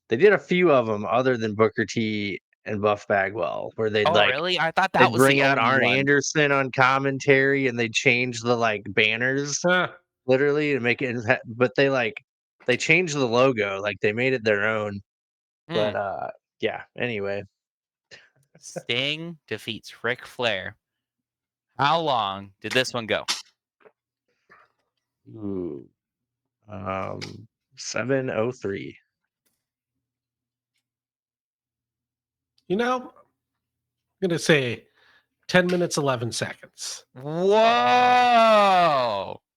did a few of them other than Booker T and Buff Bagwell, where they'd really? I thought that they'd was bring the out only Arn one. Anderson on commentary and they'd change the banners literally to make it, but they changed the logo, they made it their own. But yeah, anyway. Sting defeats Ric Flair. How long did this one go? Ooh. 703. I'm going to say 10 minutes, 11 seconds. Whoa!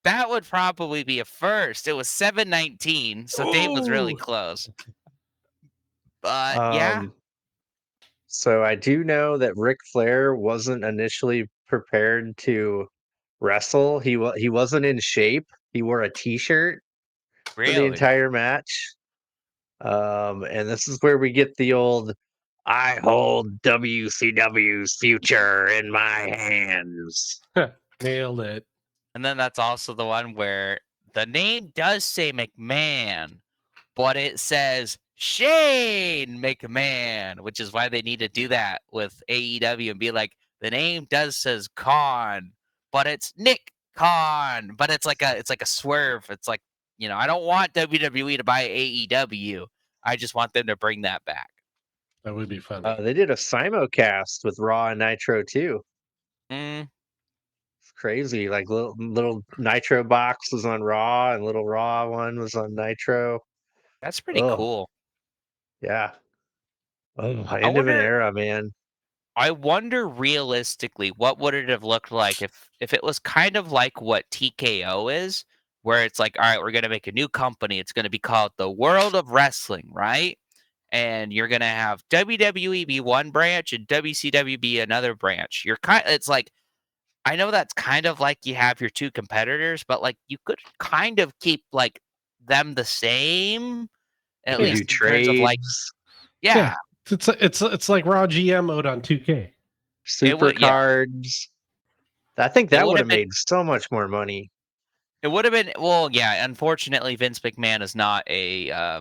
That would probably be a first. It was 7:19, so Dave was really close. But yeah. So I do know that Ric Flair wasn't initially prepared to wrestle. He wasn't in shape. He wore a t-shirt for the Really? entire match. And this is where we get the old "I hold WCW's future in my hands." Nailed it. And then that's also the one where the name does say McMahon, but it says Shane McMahon, which is why they need to do that with AEW and be like, the name does says Khan, but it's Nick Khan, but it's like a swerve. It's like, I don't want WWE to buy AEW. I just want them to bring that back. That would be funny. They did a simulcast with Raw and Nitro too. It's crazy. Little Nitro box was on Raw and little Raw one was on Nitro. That's pretty cool. Yeah. End of an era, man. I wonder realistically, what would it have looked like if it was kind of like what TKO is, where it's like, all right, we're going to make a new company. It's going to be called the World of Wrestling, right? And you're going to have WWE be one branch and WCW be another branch. It's like, I know that's kind of like you have your two competitors, but you could kind of keep them the same, at least in terms of yeah. It's like Raw GM mode on 2K. Super cards. I think that would have made so much more money. It would have been, well, yeah. Unfortunately, Vince McMahon is not a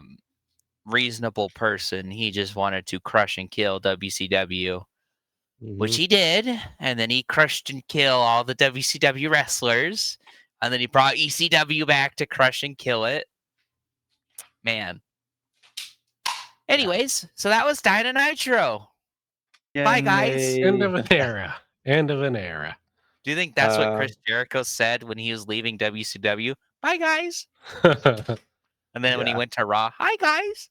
reasonable person. He just wanted to crush and kill WCW, which he did, and then he crushed and kill all the WCW wrestlers, and then he brought ECW back to crush and kill it. Man. Anyways, so that was Dynamite Nitro. Bye, guys. End of an era. End of an era. Do you think that's what Chris Jericho said when he was leaving WCW? Bye, guys. And then when he went to Raw, hi, guys.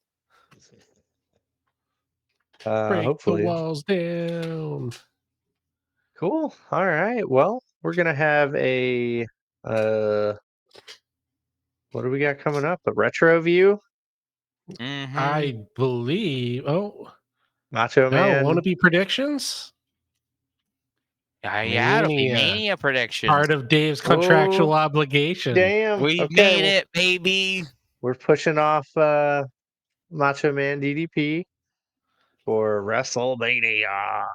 Break Hopefully. the walls down. Cool. All right. Well, we're gonna have a what do we got coming up? A retro view. I believe. Macho Man. Want to be predictions? Yeah, it'll be Mania predictions. Part of Dave's contractual obligation. Damn. We made it, baby. We're pushing off Macho Man DDP for WrestleMania.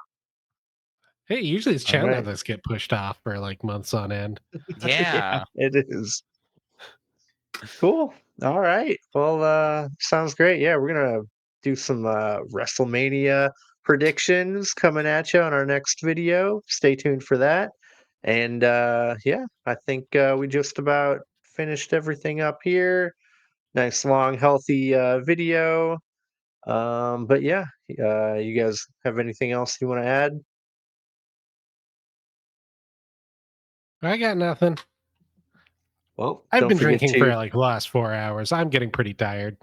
Hey, usually it's All Chandler right. that's get pushed off for like months on end. Yeah. It is. Cool. All right. Well, sounds great. Yeah, we're gonna do some WrestleMania predictions coming at you on our next video. Stay tuned for that. And yeah, I think we just about finished everything up here. Nice, long, healthy video. But yeah, you guys have anything else you want to add? I got nothing. Well, I've don't been forget drinking for to. like the last 4 hours. I'm getting pretty tired.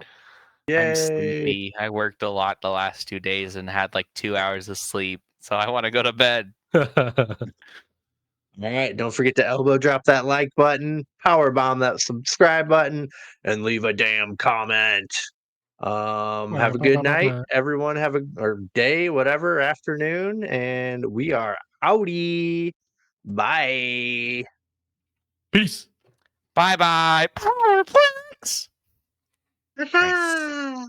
I'm Yay! sleepy. I worked a lot the last 2 days and had like 2 hours of sleep. So I want to go to bed. All right, don't forget to elbow drop that like button, power bomb that subscribe button, and leave a damn comment. Have a good night, everyone. Have a or day, whatever, afternoon, and we are outie. Bye. Peace. Bye bye. Powerplex. Nice.